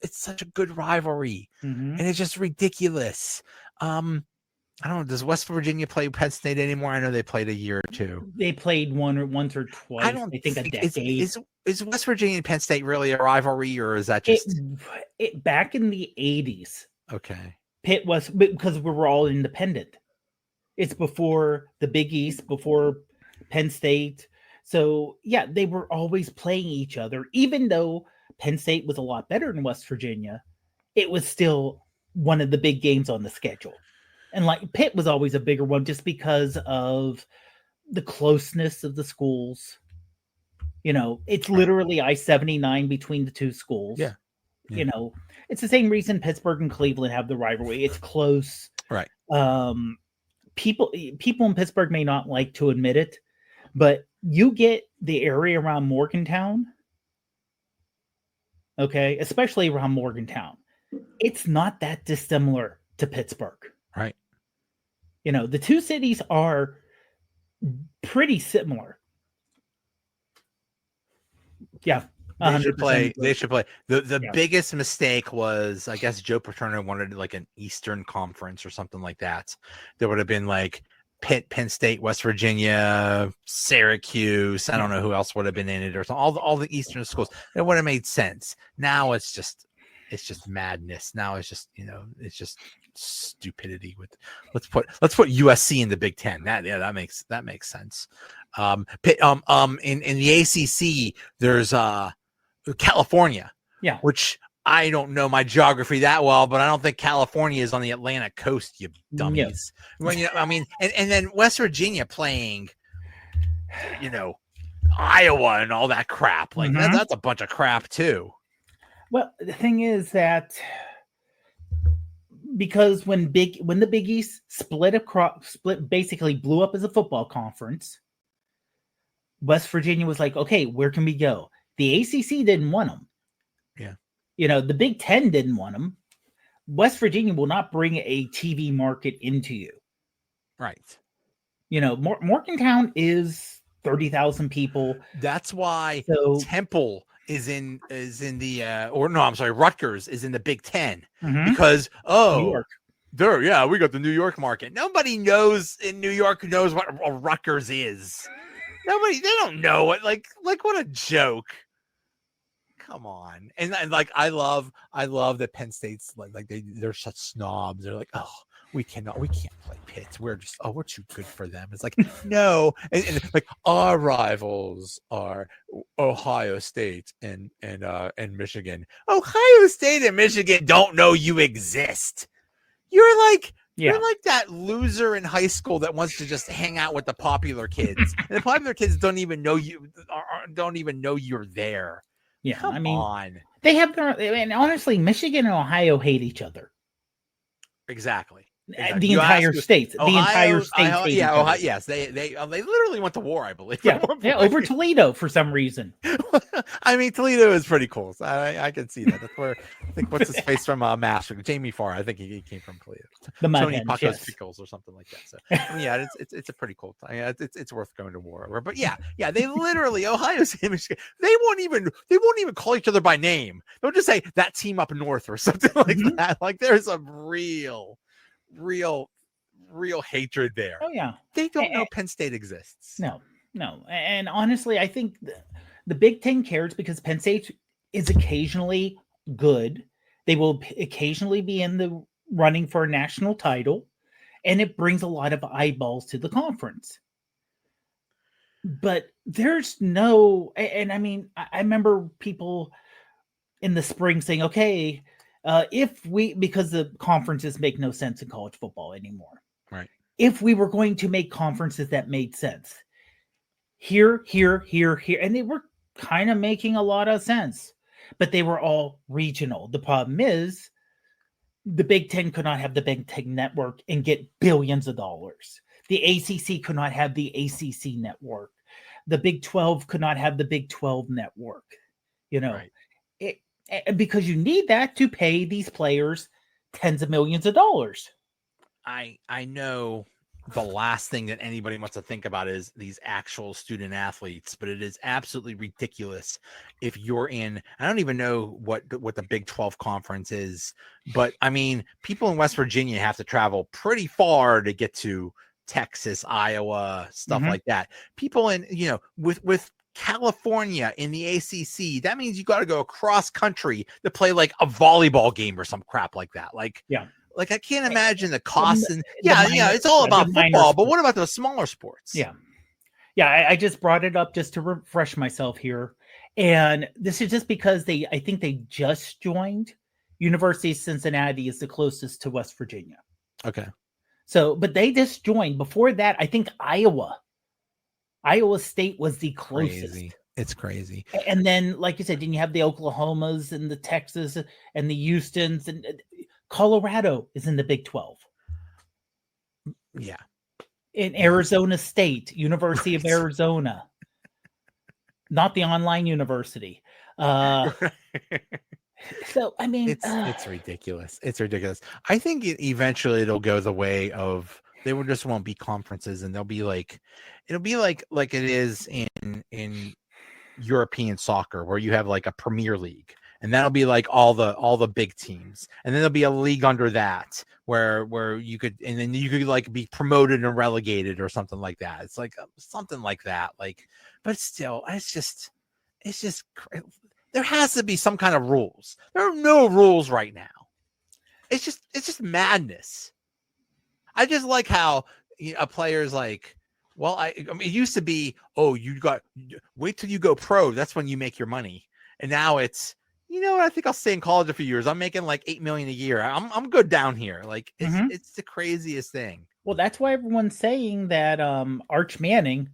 it's such a good rivalry, and it's just ridiculous. I don't know. Does West Virginia play Penn State anymore? I know they played a year or two.
They played once or twice. I think a decade.
Is West Virginia and Penn State really a rivalry, or is that just
it back in the 80s?
Okay.
Pitt was because we were all independent. It's before the Big East, before Penn State. So yeah, they were always playing each other. Even though Penn State was a lot better than West Virginia, it was still one of the big games on the schedule. And like Pitt was always a bigger one just because of the closeness of the schools. It's literally I-79 between the two schools.
Yeah.
It's the same reason Pittsburgh and Cleveland have the rivalry. It's close.
Right.
People in Pittsburgh may not like to admit it, but you get the area around Morgantown, okay, especially around Morgantown, it's not that dissimilar to Pittsburgh.
Right.
The two cities are pretty similar. Yeah.
They should play. The biggest mistake was, I guess, Joe Paterno wanted like an Eastern Conference or something like that. There would have been like Pitt, Penn State, West Virginia, Syracuse. I don't know who else would have been in it or something. All the Eastern schools. It would have made sense. Now it's just madness. Now it's just stupidity. With let's put USC in the Big Ten. That makes sense. Pitt, in the ACC, there's California, which I don't know my geography that well, but I don't think California is on the Atlantic coast, you dummies. Yeah. I mean, and then West Virginia playing, Iowa and all that crap. Like that's a bunch of crap too.
Well, the thing is that because when the Big East split basically blew up as a football conference, West Virginia was like, okay, where can we go? The ACC didn't want them. Yeah. The Big Ten didn't want them. West Virginia will not bring a TV market into you.
Right.
Morgantown is 30,000 people.
That's why Temple is in the or no, I'm sorry, Rutgers is in the Big Ten
Mhm.
because
New York.
we got the New York market. Nobody knows in New York knows what a Rutgers is. They don't know it. Like what a joke. Come on. And like I love that Penn State's like they're such snobs. They're like, oh, we can't play Pitt. We're too good for them. It's like, no, and like our rivals are Ohio State and Michigan. Ohio State and Michigan don't know you exist. You're like that loser in high school that wants to just hang out with the popular kids. And the popular kids don't even know you don't even know you're there.
Yeah,
Come
I mean,
on.
they have their, and honestly, Michigan and Ohio hate each other.
Exactly.
The entire states. The entire states hate each other.
Ohio, yes, they literally went to war, I believe.
Yeah, over Toledo for some reason.
I mean, Toledo is pretty cool. So I can see that. That's where I think what's his face from Master Jamie Farr. I think he came from Toledo.
The
Tony
Mudhens,
Paco's
yes.
Pickles or something like that. So I mean, yeah, it's a pretty cool time. Yeah, it's worth going to war over. But yeah, they literally Ohio State, Michigan. They won't even call each other by name. They'll just say that team up north or something like that. Like there's a real hatred there.
Oh yeah,
they don't know Penn State exists.
No, and honestly, I think the Big Ten cares because Penn State is occasionally good. They will occasionally be in the running for a national title, and it brings a lot of eyeballs to the conference. But there's no, and I mean, I remember people in the spring saying, okay, because the conferences make no sense in college football anymore.
Right.
If we were going to make conferences that made sense, here, and they were kind of making a lot of sense, but they were all regional. The problem is the Big Ten could not have the Big Ten network and get billions of dollars. The ACC could not have the ACC network. The Big 12 could not have the Big 12 network. Right. Because you need that to pay these players tens of millions of dollars.
I know the last thing that anybody wants to think about is these actual student athletes, but it is absolutely ridiculous if you're in, I don't even know what the Big 12 conference is, but I mean, people in West Virginia have to travel pretty far to get to Texas, Iowa, stuff like that. People in, with California in the ACC, that means you got to go across country to play like a volleyball game or some crap like that. Like I can't imagine the cost. And it's all about football, but what about those smaller sports?
Yeah. I just brought it up just to refresh myself here. And this is just because I think they just joined. University of Cincinnati is the closest to West Virginia.
Okay.
So, but they just joined. Before that, I think Iowa State was the closest.
Crazy. It's crazy.
And then, like you said, then you have the Oklahomas and the Texas and the Houstons, and Colorado is in the Big 12.
Yeah.
In Arizona State, University of Arizona. Not the online university. So, I mean,
it's ridiculous. It's ridiculous. I think eventually it'll go the way of just won't be conferences, and it'll be like it is in European soccer, where you have like a Premier League, and that'll be like all the big teams, and then there'll be a league under that where you could like be promoted and relegated or something like that. It's like something like that. Like, but still, it's just there has to be some kind of rules. There are no rules right now. It's just madness. I just like how a player's like, well, I mean, it used to be, wait till you go pro. That's when you make your money. And now it's, I think I'll stay in college a few years. I'm making like $8 million a year. I'm good down here. Like it's the craziest thing.
Well, that's why everyone's saying that Arch Manning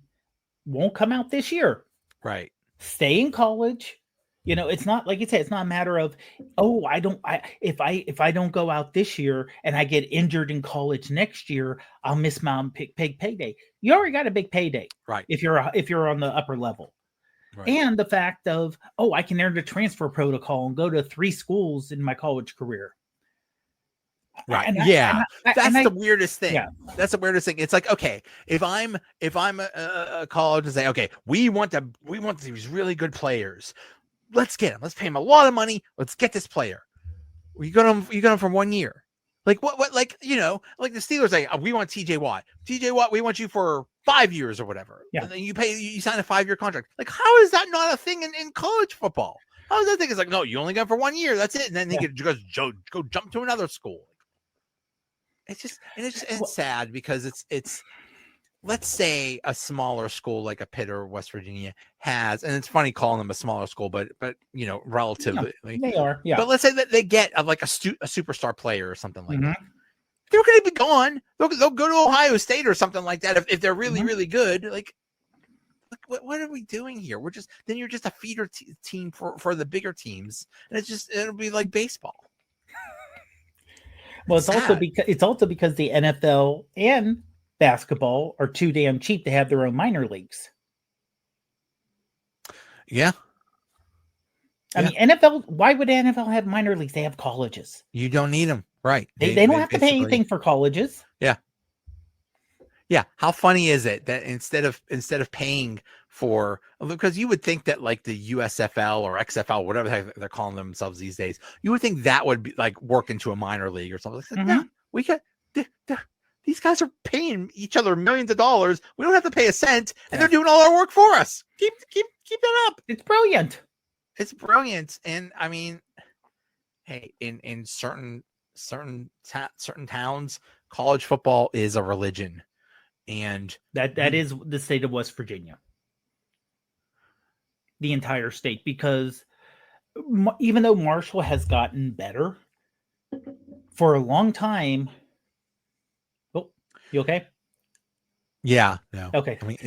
won't come out this year.
Right.
Stay in college. It's not, like you said, it's not a matter of, if I don't go out this year and I get injured in college next year, I'll miss my big payday. You already got a big payday,
right? If
you're on the upper level, right. And the fact of, I can enter the transfer protocol and go to 3 schools in my college career.
Right. That's the weirdest thing. Yeah. That's the weirdest thing. It's like, okay, if I'm a college and say, okay, we want these really good players. let's get him. Let's pay him a lot of money. Let's get this player. You got him for 1 year. Like what, like, you know, like the Steelers say, oh, we want TJ Watt. TJ Watt, we want you for 5 years or whatever.
Yeah.
And then you sign a 5-year contract. Like, how is that not a thing in college football? How is that thing? It's like, no, you only got him for 1 year. That's it. And then he could just go jump to another school. It's sad because it's let's say a smaller school like a Pitt or West Virginia has, and it's funny calling them a smaller school, but you know, relatively
they are. Yeah.
But let's say that they get like a superstar player or something like
Mm-hmm.
that. They're going to be gone. They'll go to Ohio State or something like that if they're really,
Mm-hmm.
really good. Like what are we doing here? You're just a feeder team for the bigger teams, and it'll be like baseball.
Well, it's also because the NFL and basketball are too damn cheap to have their own minor leagues.
Yeah.
I mean, NFL. Why would NFL have minor leagues? They have colleges.
You don't need them, right?
They don't have to pay anything for colleges.
Yeah. Yeah. How funny is it that instead of paying for, because you would think that like the USFL or XFL, whatever the heck they're calling themselves these days, you would think that would be like work into a minor league or something. Like, no, we got these guys are paying each other millions of dollars. We don't have to pay a cent, and they're doing all our work for us. Keep that up.
It's brilliant.
It's brilliant. And I mean, hey, in certain towns, college football is a religion, and
that is the state of West Virginia, the entire state, because even though Marshall has gotten better for a long time. Oh, you okay?
Yeah. No.
Okay.
I mean,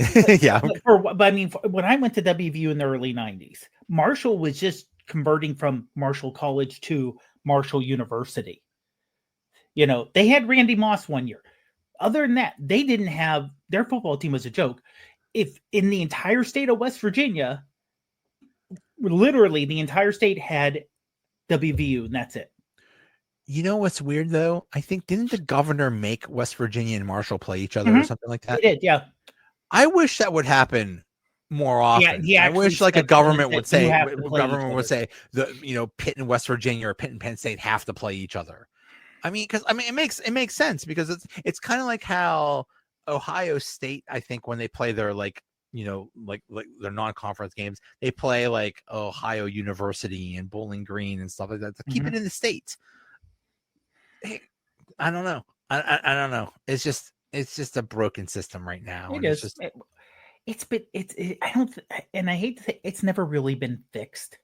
yeah.
But I mean, when I went to WVU in the early 90s, Marshall was just converting from Marshall College to Marshall University. You know, they had Randy Moss 1 year. Other than that, they didn't have, their football team was a joke. If in the entire state of West Virginia, literally the entire state had WVU, and that's it.
You know what's weird though? I think didn't the governor make West Virginia and Marshall play each other or something like that?
They did, yeah.
I wish that would happen more often.
Yeah,
I wish like a government would say the Pitt and West Virginia or Pitt and Penn State have to play each other. I mean, because it makes sense because it's kind of like how Ohio State, I think, when they play their like their non-conference games, they play like Ohio University and Bowling Green and stuff like that to keep it in the state. Hey, I don't know. I don't know. It's just a broken system right now.
It is. I hate to say it's never really been fixed.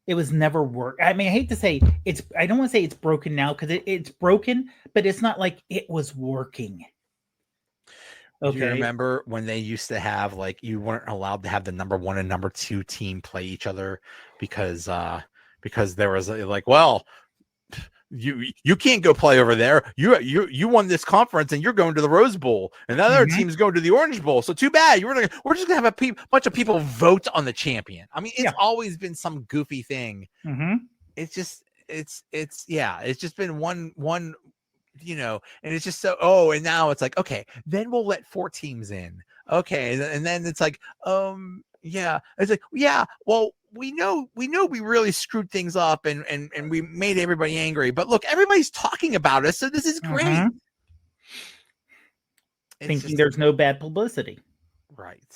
It was never worked. I mean, I hate to say I don't want to say it's broken now because it's broken, but it's not like it was working. Okay.
Do you remember when they used to have like you weren't allowed to have the number 1 and number 2 team play each other because there was like, well, you can't go play over there. You won this conference and you're going to the Rose Bowl, and the other team's going to the Orange Bowl. So too bad. We're just gonna have a bunch of people vote on the champion. I mean, it's always been some goofy thing. It's just been one, and it's just so. And now it's like, okay, then we'll let 4 teams in. Okay, and then it's like, it's like, well. We know we really screwed things up and we made everybody angry. But look, everybody's talking about us, so this is great.
Thinking there's no bad publicity.
Right.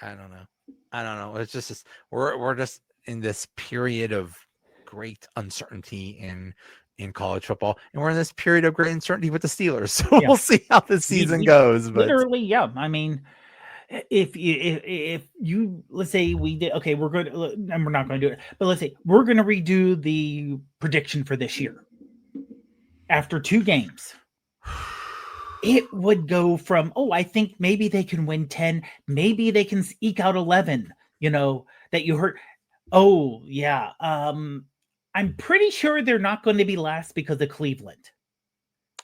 I don't know. It's just we're just in this period of great uncertainty in college football, and we're in this period of great uncertainty with the Steelers. So we'll see how the season goes. But
literally, yeah. I mean, if you let's say we did, okay, we're going to, and we're not going to do it, but let's say we're going to redo the prediction for this year after 2 games. It would go from, I think maybe they can win 10, maybe they can eke out 11, that you heard. I'm pretty sure they're not going to be last because of Cleveland.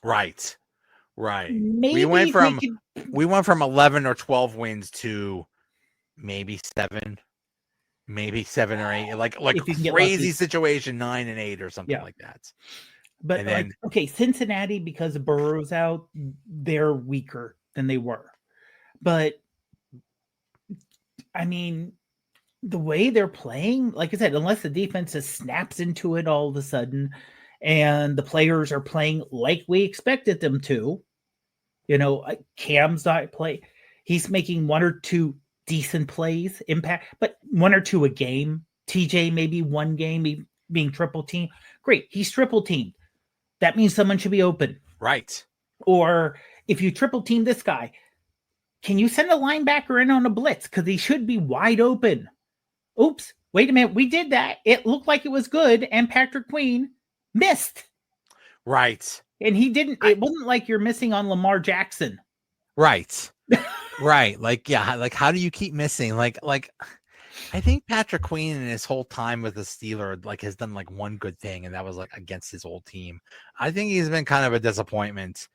Right.
Maybe we went from 11 or 12 wins to maybe 7 or 8, like crazy situation, 9 and 8 or something like that.
But then, Cincinnati, because Burrow's out, they're weaker than they were. But I mean, the way they're playing, like I said, unless the defense just snaps into it all of a sudden and the players are playing like we expected them to, Cam's not play. He's making one or two decent plays, impact, but one or two a game. TJ maybe one game being triple team. Great. He's triple teamed. That means someone should be open.
Right.
Or if you triple team this guy, can you send a linebacker in on a blitz? Because he should be wide open. Oops, wait a minute. We did that. It looked like it was good. And Patrick Queen missed.
Right.
And he didn't. It wasn't like you're missing on Lamar Jackson.
Right. Right. Like, yeah. Like, how do you keep missing? Like, I think Patrick Queen in his whole time with the Steelers, like, has done like one good thing, and that was like against his old team. I think he's been kind of a disappointment.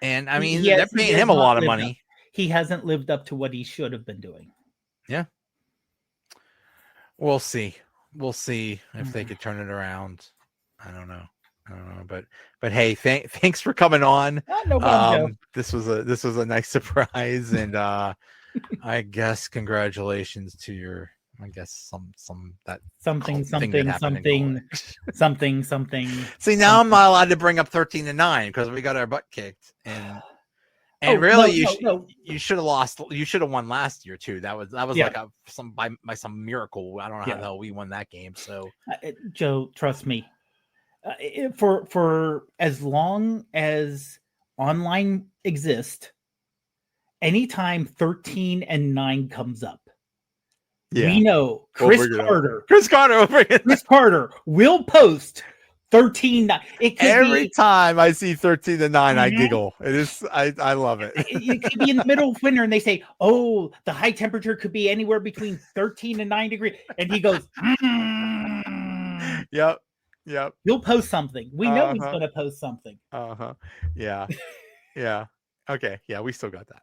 And I mean, they're paying him a lot of money.
He hasn't lived up to what he should have been doing.
Yeah. We'll see. We'll see if they could turn it around. I don't know. But hey, thanks for coming on.
No problem, Joe.
This was a nice surprise, and I guess congratulations to your. I guess something. See, now I'm not allowed to bring up 13-9 because we got our butt kicked, and you should have lost. You should have won last year too. That was like by some miracle. I don't know how the hell we won that game. So,
Joe, trust me. For as long as online exists, anytime 13-9 comes up, we know Chris Carter will post 13-9.
Every time I see 13-9, I giggle. It is I love it.
It could be in the middle of winter, and they say, "Oh, the high temperature could be anywhere between 13 and 9 degrees," and he goes,
Yep.
He'll post something. We know he's going to post something.
Yeah. Okay. Yeah, we still got that.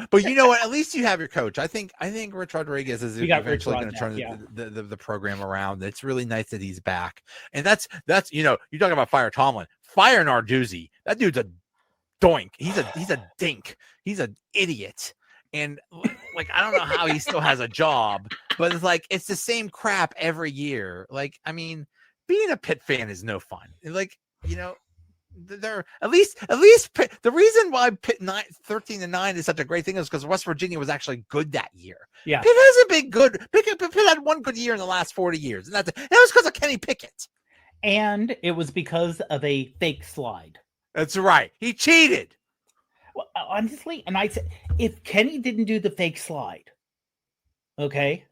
But you know what? At least you have your coach. I think Rich Rodriguez is eventually going to turn the program around. It's really nice that he's back. And that's you talk about fire Tomlin, fire Narduzzi. That dude's a doink. He's a dink. He's an idiot. And like, I don't know how he still has a job, but it's like, it's the same crap every year. Like, I mean, being a Pitt fan is no fun. Like, they're at least Pitt, the reason why Pitt 13-9 is such a great thing is because West Virginia was actually good that year.
Yeah.
Pitt hasn't been good. Pitt had one good year in the last 40 years. And that was because of Kenny Pickett.
And it was because of a fake slide.
That's right. He cheated.
Well, honestly, and I said, if Kenny didn't do the fake slide, okay,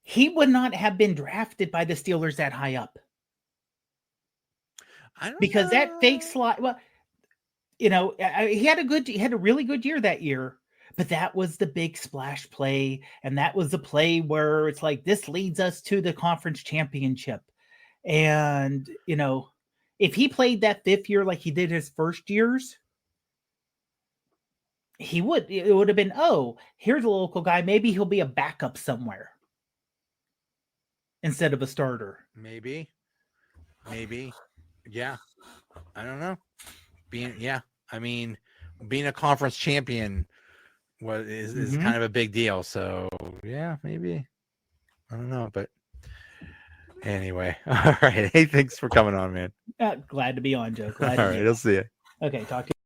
he would not have been drafted by the Steelers that high up. Because that fake slide, well, he had a really good year that year, but that was the big splash play, and that was the play where it's like, this leads us to the conference championship. And if he played that fifth year like he did his first years, it would have been, here's a local guy. Maybe he'll be a backup somewhere instead of a starter.
Maybe. Yeah. I don't know. Being a conference champion is kind of a big deal. So yeah, maybe. I don't know, but anyway. All right. Hey, thanks for coming on, man.
Glad to be on, Joe.
All right. I'll see you.
Okay. Talk to you.